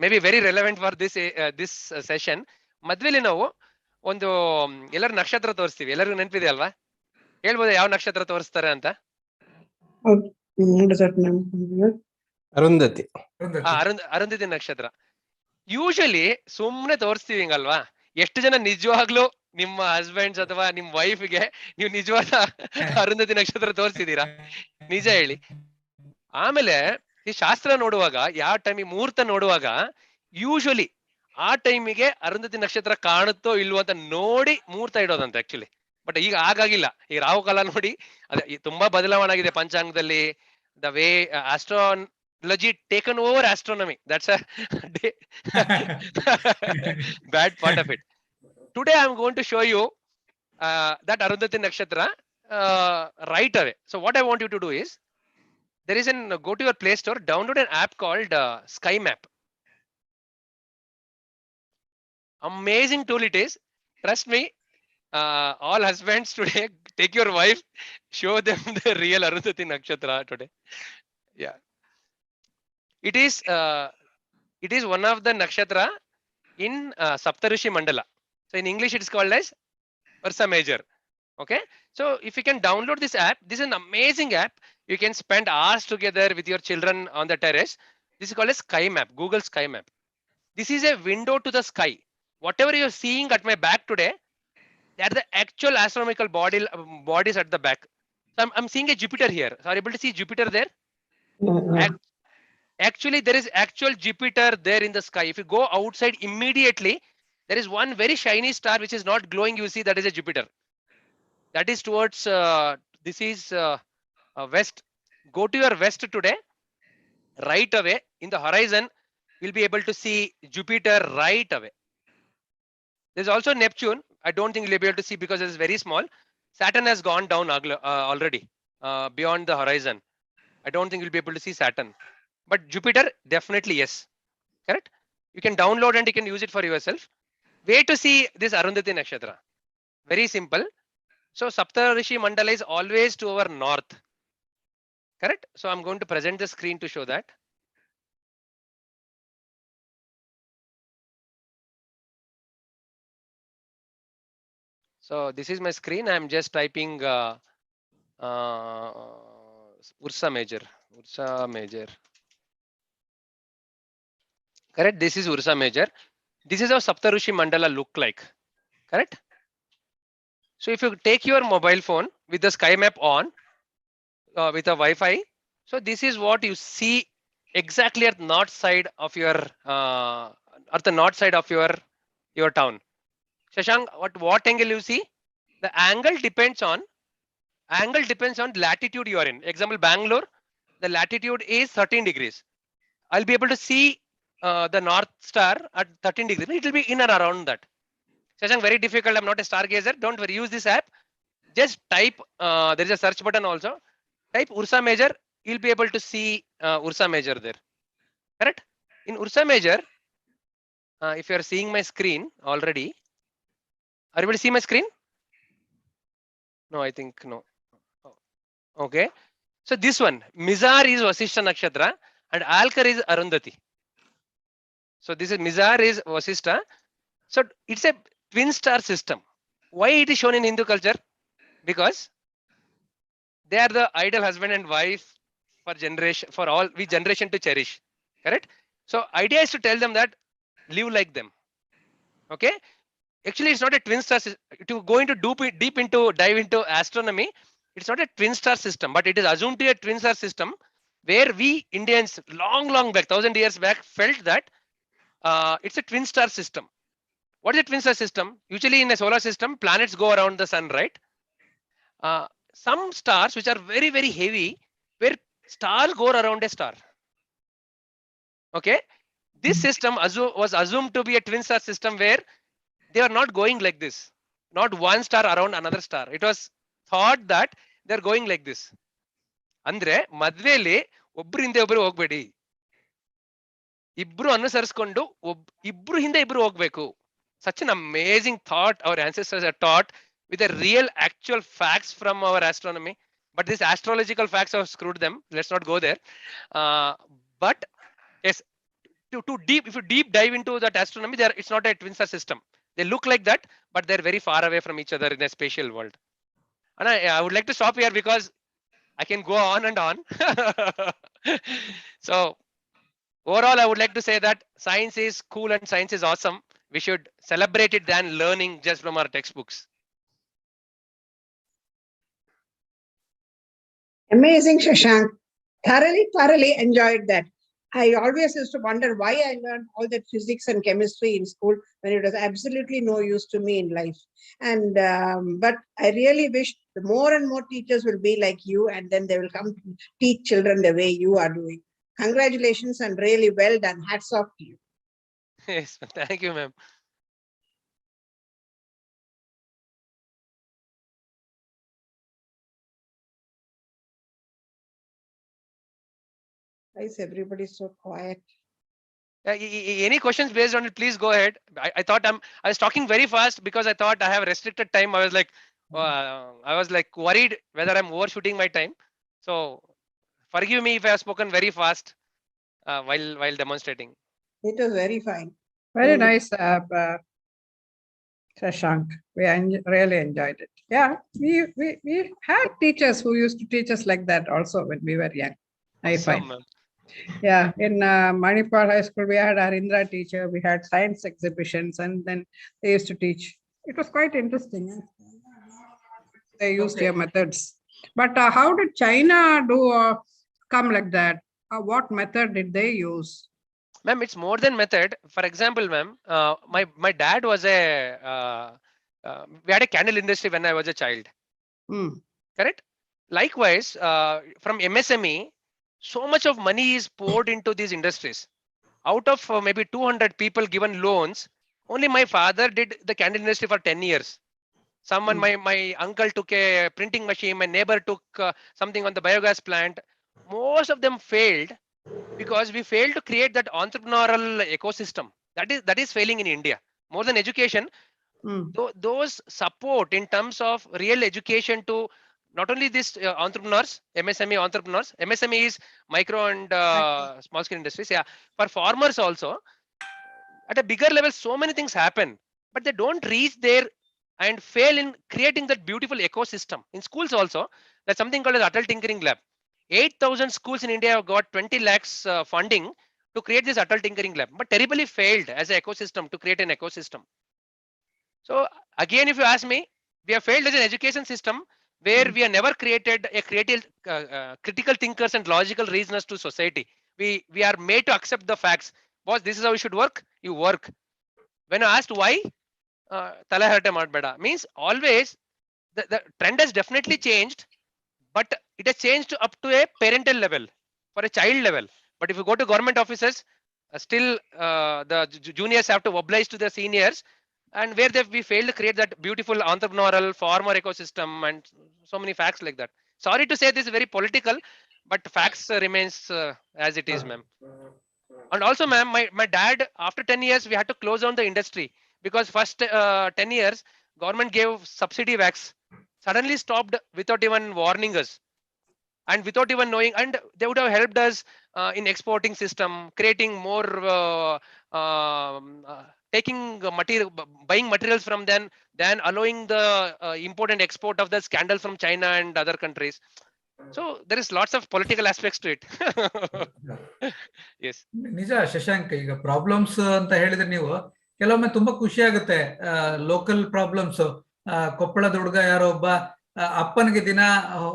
Speaker 5: may be very relevant for this session. ಮದ್ವೆಲಿ ನಾವು ಒಂದು ಎಲ್ಲರೂ ನಕ್ಷತ್ರ ತೋರಿಸ್ತೀವಿ. ಎಲ್ಲರಿಗೂ ನೆನಪಿದೆ ಅಲ್ವಾ? ಹೇಳ್ಬೋದು ಯಾವ ನಕ್ಷತ್ರ ತೋರಿಸ್ತಾರೆ ಅಂತ?
Speaker 2: ಅರುಂಧತಿ.
Speaker 5: ಅರುಂಧತಿ ನಕ್ಷತ್ರ. ಯೂಶಲಿ ಸುಮ್ನೆ ತೋರಿಸ್ತೀವಿ ಹಿಂಗಲ್ವಾ? ಎಷ್ಟು ಜನ ನಿಜವಾಗ್ಲೂ ನಿಮ್ಮ ಹಸ್ಬೆಂಡ್ಸ್ ಅಥವಾ ನಿಮ್ ವೈಫ್ಗೆ ನೀವು ನಿಜವಾದ ಅರುಂಧತಿ ನಕ್ಷತ್ರ ತೋರಿಸಿದೀರಾ? ನಿಜ ಹೇಳಿ. ಆಮೇಲೆ ಈ ಶಾಸ್ತ್ರ ನೋಡುವಾಗ, ಯಾವ ಟೈಮಿಗೆ ಮುಹೂರ್ತ ನೋಡುವಾಗ, ಯೂಶಲಿ ಆ ಟೈಮಿಗೆ ಅರುಂಧತಿ ನಕ್ಷತ್ರ ಕಾಣುತ್ತೋ ಇಲ್ವೋ ಅಂತ ನೋಡಿ ಮುಹೂರ್ತ ಇಡೋದಂತ ಆಕ್ಚುಲಿ. ಬಟ್ ಈಗ ಹಾಗಾಗಿಲ್ಲ. ಈ ರಾಹುಕಾಲ ನೋಡಿ, ಅದೇ ತುಂಬಾ ಬದಲಾವಣೆ ಆಗಿದೆ ಪಂಚಾಂಗದಲ್ಲಿ. The way astrology taken over astronomy, that's a bad part of it. Today I'm going to show you that Arundhati Nakshatra right away. So what I want you to do is, there is go to your Play Store, download an app called Sky Map. Amazing tool it is. Trust me, all husbands today, take your wife, show them the real Arundhati Nakshatra today. Yeah. It is one of the nakshatra in Saptarishi Mandala. So in English it is called as Ursa Major. Okay. So if you can download this app, this is an amazing app. You can spend hours together with your children on the terrace. This is called as Sky Map, Google Sky Map. This is a window to the sky. Whatever you're seeing at my back today, they are the actual astronomical bodies at the back. So I'm seeing a Jupiter here. So are you able to see Jupiter there? Actually, there is actual Jupiter there in the sky. If you go outside immediately, there is one very shiny star which is not glowing. You see, that is a Jupiter. That is towards, this is west. Go to your west today. Right away in the horizon, you'll be able to see Jupiter right away. There's also Neptune. I don't think you'll be able to see because it is very small. Saturn has gone down already beyond the horizon. I don't think you'll be able to see Saturn. But Jupiter, definitely yes. Correct? You can download and you can use it for yourself. Way to see this Arundhati Nakshatra. Very simple. So Saptarishi Mandala is always to our north. Correct? So I'm going to present the screen to show that. So this is my screen. I'm just typing Ursa Major. Ursa Major. Correct. This is Ursa Major. This is how Saptarushi Mandala look like. Correct. So if you take your mobile phone with the sky map on with a Wi-Fi, so this is what you see exactly at north side of your at the north side of your town. Shashank, what angle you see? The angle depends on latitude you are in. Example, Bangalore, the latitude is 13 degrees. I'll be able to see the North Star at 13 degrees. It will be in and around that. Shashank, very difficult. I'm not a stargazer. Don't worry. Use this app. Just type. There is a search button also. Type Ursa Major. You'll be able to see Ursa Major there. Correct? In Ursa Major, if you are seeing my screen already, are you able to see my screen? No, I think no. Okay. So this one, Mizar is Vasishta Nakshatra and Alkar is Arundhati. So this is Mizar is Vasishta. So it's a twin star system. Why it is shown in Hindu culture? Because they are the ideal husband and wife for generation, for all we generation to cherish. Correct? So idea is to tell them that live like them. Okay. Actually, it's not a twin star. To go into dive into astronomy, it's not a twin star system, but it is assumed to be a twin star system where we Indians long back, 1,000 years back, felt that it's a twin star system. What is a twin star system? Usually in a solar system, planets go around the sun, right? Some stars which are very heavy, where stars go around a star. Okay, this system was assumed to be a twin star system where they are not going like this, not one star around another star. It was thought that they're going like this. ಅಂದ್ರೆ ಮದ್ವೆಲಿ ಒಬ್ರು ಹಿಂದೆ ಒಬ್ರು ಹೋಗ್ಬೇಡಿ, ಇಬ್ರು ಅನುಸರಿಸ್ಕೊಂಡು ಇಬ್ರು ಹಿಂದೆ ಇಬ್ರು ಹೋಗ್ಬೇಕು. Such an amazing thought our ancestors are taught with the real actual facts from our astronomy. But these astrological facts have screwed them. Let's not go there. But yes, to deep, if you deep dive into that astronomy, it's not a twin star system. They look like that, but they're very far away from each other in a spatial world. And I would like to stop here because I can go on and on. So overall, I would like to say that science is cool and science is awesome. We should celebrate it than learning just from our textbooks.
Speaker 8: Amazing, Shashank. Thoroughly enjoyed that. I always used to wonder why I learned all that physics and chemistry in school when it was absolutely no use to me in life. And but I really wish more and more teachers will be like you, and then they will come to teach children the way you are doing. Congratulations and really well done. Hats off to you.
Speaker 5: Yes, thank you, ma'am.
Speaker 8: Why is everybody so quiet?
Speaker 5: Any questions based on it, please go ahead. I thought I was talking very fast because I thought I have restricted time. I was like worried whether I'm overshooting my time. So forgive me if I have spoken very fast while demonstrating.
Speaker 8: It was very fine.
Speaker 7: Very nice, Shashank. We really enjoyed it. Yeah, we had teachers who used to teach us like that also when we were young. I find.
Speaker 5: Awesome,
Speaker 7: Yeah, in Manipal High School, we had our Indra teacher, we had science exhibitions, and then they used to teach. It was quite interesting. They used your methods. But how did China do come like that? What method did they use?
Speaker 5: Ma'am, it's more than method. For example, ma'am, my dad was we had a candle industry when I was a child. Correct? Likewise, from MSME, so much of money is poured into these industries. Out of maybe 200 people given loans, only my father did the candle industry for 10 years. Someone, my uncle took a printing machine, my neighbor took something on the biogas plant. Most of them failed because we failed to create that entrepreneurial ecosystem. That is failing in India. More than education, those support in terms of real education to not only these entrepreneurs, MSME entrepreneurs. MSME is micro and small scale industries. Yeah, for farmers also, at a bigger level, so many things happen, but they don't reach there and fail in creating that beautiful ecosystem. In schools also, there's something called as adult tinkering lab. 8,000 schools in India have got 20 lakhs funding to create this adult tinkering lab, but terribly failed as an ecosystem to create an ecosystem. So again, if you ask me, we have failed as an education system where we have never created a critical thinkers and logical reasoners to society. We are made to accept the facts. Boss, this is how you should work. You work. When I asked why, tala harate madbeda means always the trend has definitely changed, but it has changed up to a parental level for a child level. But if you go to government offices, still the juniors have to oblige to the seniors, and where we failed to create that beautiful entrepreneurial farmer ecosystem and so many facts like that. Sorry to say this is very political, but facts remains as it is, ma'am. And also, ma'am, my dad, after 10 years, we had to close down the industry because first 10 years, government gave subsidy wax, suddenly stopped without even warning us and without even knowing, and they would have helped us in exporting system, creating more, taking material, buying materials from them, then allowing the import and export of the scandal from China and other countries. So there is lots of political aspects to it. Yes.
Speaker 1: ನಿಜ ಶಶಾಂಕ್, ಈಗ problems ಅಂತ ಹೇಳಿದ್ರೆ ನೀವು ಕೆಲವೊಮ್ಮೆ ತುಂಬಾ ಖುಷಿ ಆಗುತ್ತೆ. Local problems, ಕೊಪ್ಪಳದ ಹುಡುಗ ಯಾರೋ ಒಬ್ಬ ಅಪ್ಪನಿಗೆ ದಿನ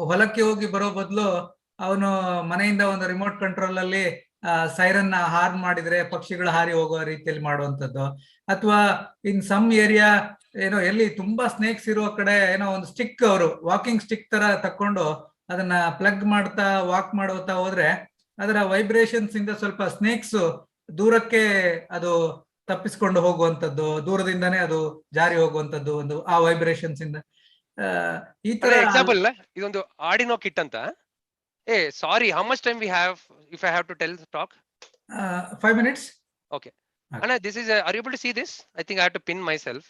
Speaker 1: ಹೊಲಕ್ಕೆ ಹೋಗಿ ಬರೋ ಬದಲು ಅವನು ಮನೆಯಿಂದ ಒಂದು ರಿಮೋಟ್ ಕಂಟ್ರೋಲ್ ಅಲ್ಲಿ ಸೈರನ್ ಹಾರ್ನ್ ಮಾಡಿದ್ರೆ ಪಕ್ಷಿಗಳು ಹಾರಿ ಹೋಗೋ ರೀತಿಯಲ್ಲಿ ಮಾಡುವಂತದ್ದು, ಅಥವಾ ಇನ್ ಸಮ್ ಏರಿಯಾ ಏನೋ ಎಲ್ಲಿ ತುಂಬಾ ಸ್ನೇಕ್ಸ್ ಇರೋ ಕಡೆ ಏನೋ ಒಂದು ಸ್ಟಿಕ್, ಅವರು ವಾಕಿಂಗ್ ಸ್ಟಿಕ್ ತರ ತಕೊಂಡು ಅದನ್ನ ಪ್ಲಗ್ ಮಾಡ್ತಾ ವಾಕ್ ಮಾಡುತ್ತಾ ಹೋದ್ರೆ ಅದರ ವೈಬ್ರೇಷನ್ಸ್ ಇಂದ ಸ್ವಲ್ಪ ಸ್ನೇಕ್ಸ್ ದೂರಕ್ಕೆ ಅದು ತಪ್ಪಿಸ್ಕೊಂಡು ಹೋಗುವಂತದ್ದು, ದೂರದಿಂದಾನೇ ಅದು ಜಾರಿ ಹೋಗುವಂತದ್ದು ಒಂದು ಆ ವೈಬ್ರೇಷನ್ಸ್ ಇಂದ. ಈ ತರ
Speaker 5: ಎಕ್ಸಾಂಪಲ್ ಇದೊಂದು ಆರ್ಡಿನೋ ಕಿಟ್ ಅಂತ. Sorry, how much time we have if I have to tell talk?
Speaker 1: 5 minutes.
Speaker 5: Okay. Anna, this is are you able to see this? I think I have to pin myself.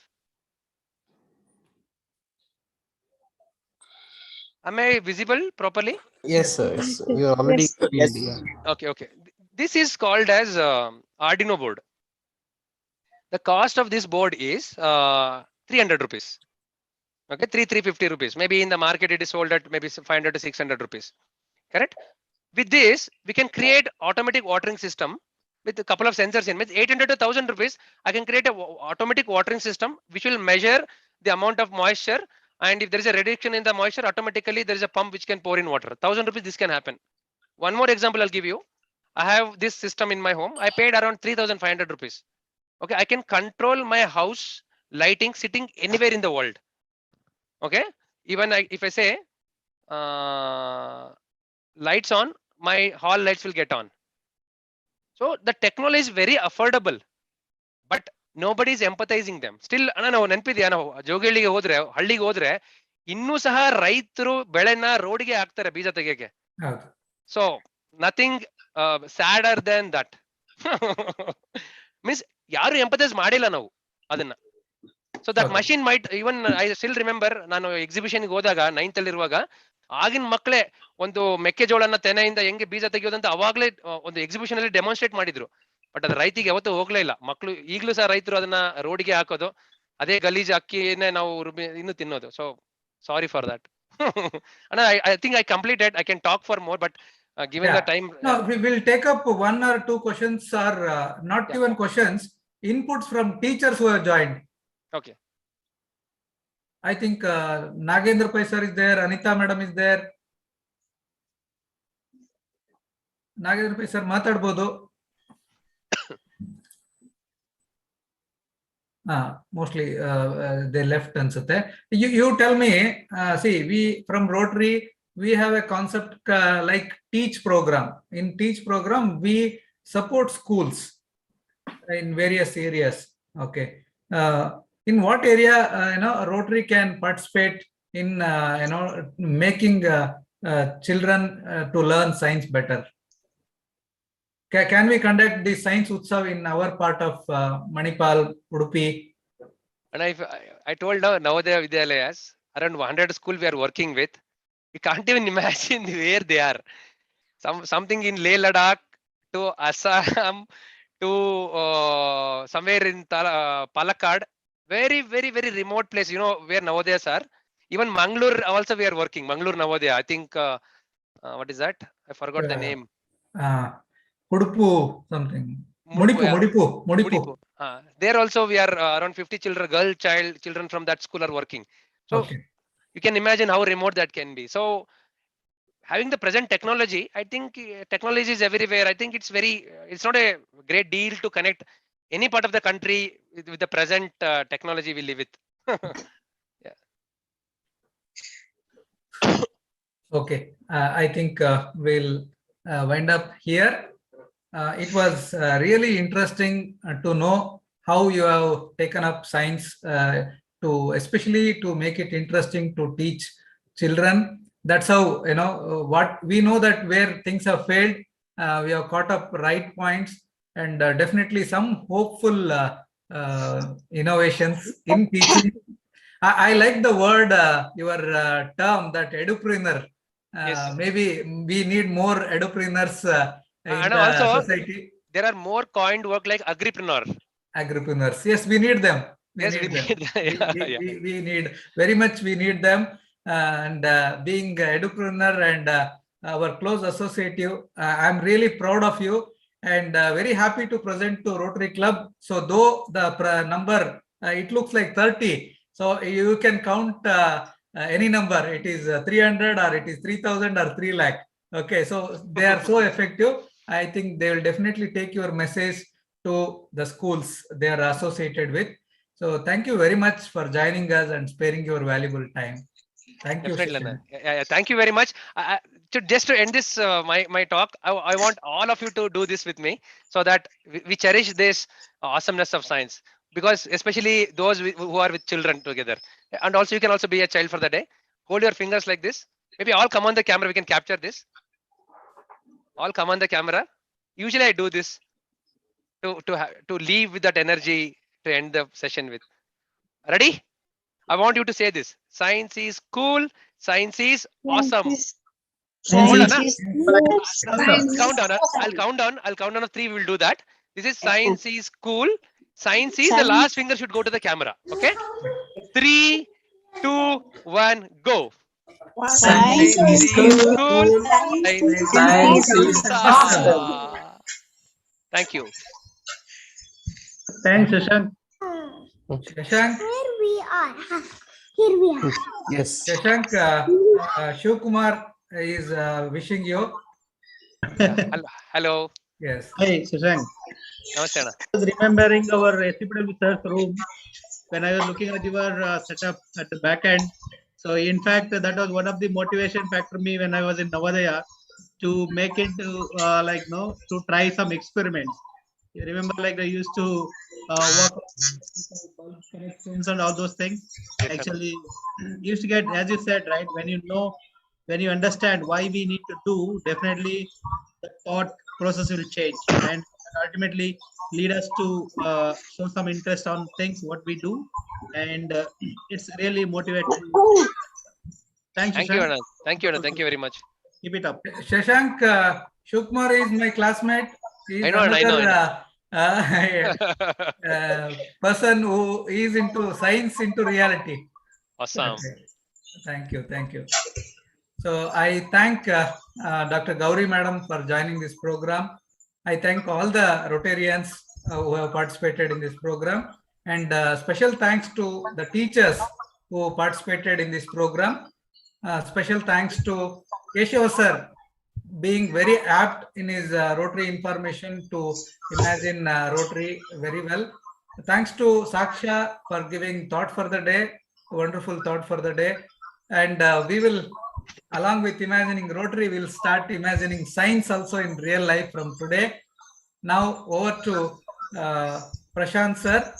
Speaker 5: Am I visible properly?
Speaker 2: Yes, sir. Yes, you are already.
Speaker 9: Yes.
Speaker 2: Yeah.
Speaker 5: Okay. This is called as Arduino board. The cost of this board is 300 rupees. Okay, 350 rupees. Maybe in the market it is sold at maybe 500 to 600 rupees. Correct? With this, we can create automatic watering system with a couple of sensors in. With 800 to 1000 rupees, I can create a automatic watering system which will measure the amount of moisture, and if there is a reduction in the moisture, automatically there is a pump which can pour in water. 1000 rupees, this can happen. One more example I'll give you. I have this system in my home. I paid around 3500 rupees. Okay, I can control my house lighting sitting anywhere in the world. Okay, even if I say lights on, my hall lights will get on. So the technology is very affordable, but nobody is empathizing them. Still, ನಾವು ನೆನಪಿದ್ಯಾ, ನಾವು ಜೋಗಿಳಿಗೆ ಹೋದ್ರೆ, ಹಳ್ಳಿಗೆ ಹೋದ್ರೆ ಇನ್ನೂ ಸಹ ರೈತರು ಬೆಳೆನ ರೋಡ್ಗೆ ಹಾಕ್ತಾರೆ ಬೀಜ ತೆಗೆಯಕ್ಕೆ. So nothing sadder than that. Means ಯಾರು ಎಂಪಥೈಸ್ ಮಾಡಿಲ್ಲ ನಾವು ಅದನ್ನ. So that machine might even I still remember, ನಾನು ಎಕ್ಸಿಬಿಷನ್ಗೆ ಹೋದಾಗ 9th ಅಲ್ಲಿ ಇರುವಾಗ ಆಗಿನ ಮಕ್ಕಳೇ ಒಂದು ಮೆಕ್ಕೆಜೋಳನ ತೆನೆಯಿಂದ ಹೆಂಗೆ ಬೀಜ ತೆಗೆಯೋದಂತ ಅವಾಗ್ಲೇ ಒಂದು ಎಕ್ಸಿಬಿಷನ್ ಅಲ್ಲಿ ಡೆಮಾನ್ಸ್ಟ್ರೇಟ್ ಮಾಡಿದ್ರು. ಬಟ್ ಅದು ರೈತಿಗೆ ಯಾವತ್ತೂ ಹೋಗ್ಲೇ ಇಲ್ಲ. ಮಕ್ಕಳು ಈಗಲೂ ಸಹ ರೈತರು ಅದನ್ನ ರೋಡ್ಗೆ ಹಾಕೋದು, ಅದೇ ಗಲೀಜ್ ಅಕ್ಕಿನೇ ನಾವು ಇನ್ನು ತಿನ್ನೋದು. So sorry for that. I think I completed. I can talk for more, but given the time,
Speaker 1: no, we will take up 1 or 2 questions, or not even questions, inputs from teachers who have joined.
Speaker 5: Okay.
Speaker 1: I think Nagendra Pai sir is there, Anita madam is there. Nagendra Pai sir ಮಾತಾಡಬಹುದು. Mostly they left ಅನ್ಸುತ್ತೆ. You tell me, see, we from Rotary, we have a concept like teach program. In teach program, we support schools in various areas. Okay. In what area, Rotary can participate in, making children to learn science better? Can we conduct the science utsav in our part of Manipal, Udupi?
Speaker 5: And I told Navodaya Vidyalayas, around 100 school we are working with. You can't even imagine where they are. Something in Leh Ladakh to Assam to somewhere in Palakkad. very, very, very remote place, you know, where Navodayas are. Even Mangalore also we are working. Mangalore Navodaya. I think, what is that? I forgot the name.
Speaker 1: Kudupu something.
Speaker 5: Mudipu, yeah.
Speaker 1: Mudipu.
Speaker 5: There also we are around 50 children, children from that school are working. So
Speaker 1: Okay.
Speaker 5: you can imagine how remote that can be. So having the present technology, I think technology is everywhere. I think it's it's not a great deal to connect any part of the country with the present technology we live with.
Speaker 1: Okay, I think we'll wind up here. It was really interesting to know how you have taken up science especially to make it interesting to teach children. That's how, you know, what we know, that where things have failed, we have caught up right points, and definitely some hopeful innovations in teaching. I like the word, your term, that edupreneur.
Speaker 5: Yes.
Speaker 1: Maybe we need more edupreneurs in
Speaker 5: And
Speaker 1: the
Speaker 5: also,
Speaker 1: society.
Speaker 5: there are more coined work like agripreneur.
Speaker 1: Agripreneurs. Yes, we need them.
Speaker 5: We need them.
Speaker 1: We need very much. We need them. And being edupreneur and our close associative, I'm really proud of you, and very happy to present to Rotary Club. So though the number, it looks like 30. So you can count any number. It is 300 or it is 3,000 or 3 lakh. Okay, so they are so effective. I think they will definitely take your message to the schools they are associated with. So thank you very much for joining us and sparing your valuable time. Thank you.
Speaker 5: Definitely. Thank you very much. Just to end this my talk, I want all of you to do this with me, so that we cherish this awesomeness of science, because especially those who are with children together, and also you can also be a child for the day. Hold your fingers like this. Maybe all come on the camera. We can capture this. All come on the camera. Usually I do this to leave with that energy to end the session with. Ready? I want you to say this. Science is cool. Science is awesome. Hold on. Count down. I'll count down. I'll count down of 3. We will do that. This is science is cool. Science is the last finger should go to the camera. Okay. 3, 2, 1, go.
Speaker 9: Science is cool. Science is awesome.
Speaker 5: Thank you.
Speaker 10: Thanks, Shashank.
Speaker 1: Shashank.
Speaker 2: Here we are. Yes.
Speaker 1: Shashank, Shivkumar is wishing you.
Speaker 5: Hello.
Speaker 1: Yes.
Speaker 10: Hi, Shashank.
Speaker 5: Namaste.
Speaker 10: I was remembering our SPW research room when I was looking at your setup at the back end. So in fact, that was one of the motivation factor me when I was in Navodaya to make it to try some experiments. You remember, like I used to work on connections and all those things. Actually, used to get, as you said, right? When you understand why we need to do, definitely the thought process will change and ultimately lead us to show some interest on things what we do, and it's really motivating. Thanks,
Speaker 5: Thank you, Anand. Thank you, Anand. Thank you very much.
Speaker 10: Keep it up.
Speaker 1: Shashank, Shivkumar is my classmate. He's
Speaker 5: I know.
Speaker 1: person who is into science, into reality.
Speaker 5: Awesome.
Speaker 1: Okay. Thank you. Thank you. So I thank Dr. Gauri Madam for joining this program. I thank all the Rotarians who have participated in this program, and special thanks to the teachers who participated in this program. Special thanks to Keshav sir, being very apt in his Rotary information to imagine Rotary very well. Thanks to Saksha for giving thought for the day, wonderful thought for the day. And we will, along with imagining Rotary, we'll start imagining science also in real life from today. Now over to Prashant sir.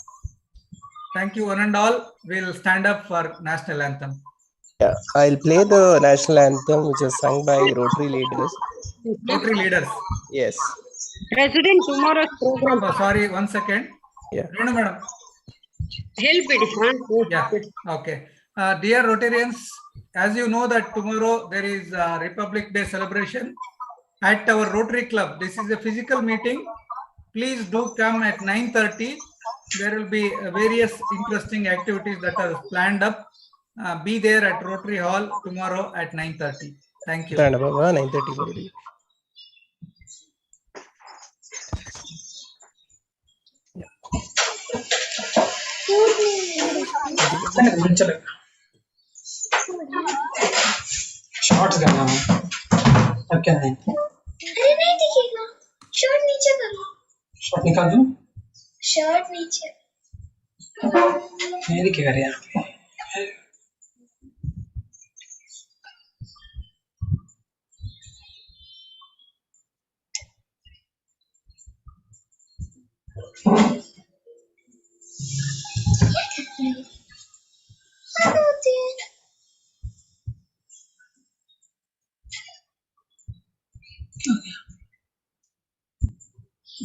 Speaker 1: Thank you one and all. We'll stand up for national anthem.
Speaker 2: Yeah, I'll play the national anthem, which is sung by Rotary leaders.
Speaker 1: Rotary leaders.
Speaker 2: Yes.
Speaker 9: President, tomorrow's program.
Speaker 1: Oh, sorry, 1 second.
Speaker 2: Yeah.
Speaker 1: No, madam.
Speaker 9: Help it.
Speaker 1: Yeah. Okay. Dear Rotarians, as you know that tomorrow there is a Republic Day celebration at our Rotary Club. This is a physical meeting. Please do come at 9:30 there will be various interesting activities that are planned up. Be there at Rotary Hall tomorrow at 9:30. Thank you.
Speaker 2: 9:30.
Speaker 11: Short करना अब क्या नहीं
Speaker 12: अरे नहीं दिखेगा shirt नीचे कर लो
Speaker 11: short निकाल दूं
Speaker 12: शर्ट नीचे
Speaker 11: नहीं दिखेगा यार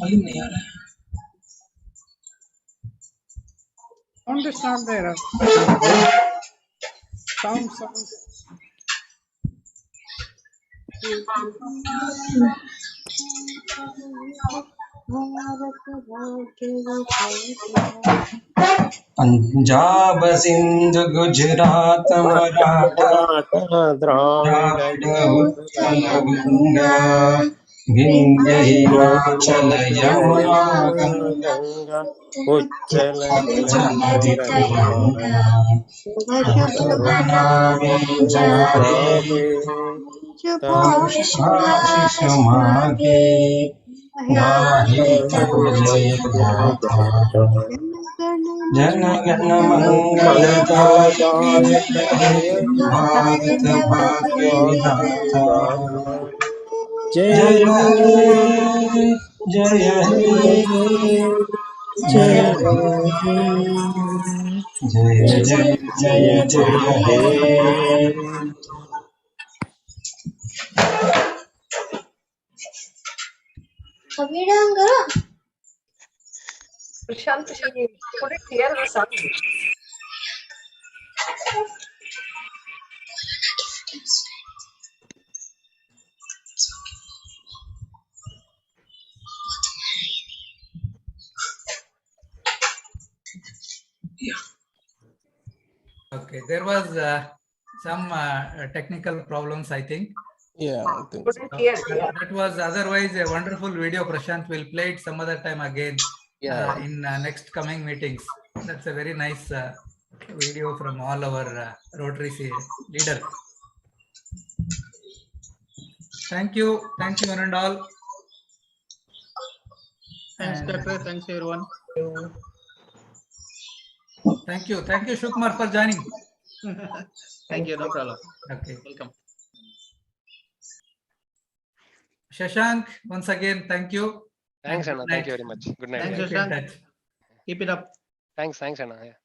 Speaker 11: मालूम नहीं आ रहा है
Speaker 7: Sound is not there. Sound.
Speaker 11: Punjab Sindh Gujarat Maratha Dravid Utkal Ganga Vindhya Himachal Yamuna Ganga
Speaker 2: उच्चल
Speaker 11: जलधि तिरंगा आशीष मागे गाहे तव जय गाथा जन गण मंगलदायक जय हे भारत भाग्य विधाता जय हे जय हे जय जय जय जय हे
Speaker 12: अभी डांग करो
Speaker 7: Prashant, we couldn't hear the sound.
Speaker 1: Okay, there was some technical problems, I think.
Speaker 2: Yeah, I think so.
Speaker 7: Couldn't hear. Yeah.
Speaker 1: That was otherwise a wonderful video. Prashant will play it some other time again in next coming meetings. That's a very nice video from all our Rotary leader. Thank you, one and all.
Speaker 10: Thanks, Doctor. Thanks, everyone.
Speaker 1: Thank you, Shukmar, for joining.
Speaker 10: Thank you. No problem.
Speaker 1: Okay,
Speaker 10: Welcome.
Speaker 1: Shashank, once again, thank you.
Speaker 5: Thanks,
Speaker 1: And
Speaker 5: Anna.
Speaker 1: good
Speaker 5: Thank you
Speaker 1: night.
Speaker 5: very much. Good night.
Speaker 10: Thanks,
Speaker 1: Keep in
Speaker 10: Shashank.
Speaker 1: touch.
Speaker 10: Keep it up.
Speaker 5: Thanks, Anna. Yeah.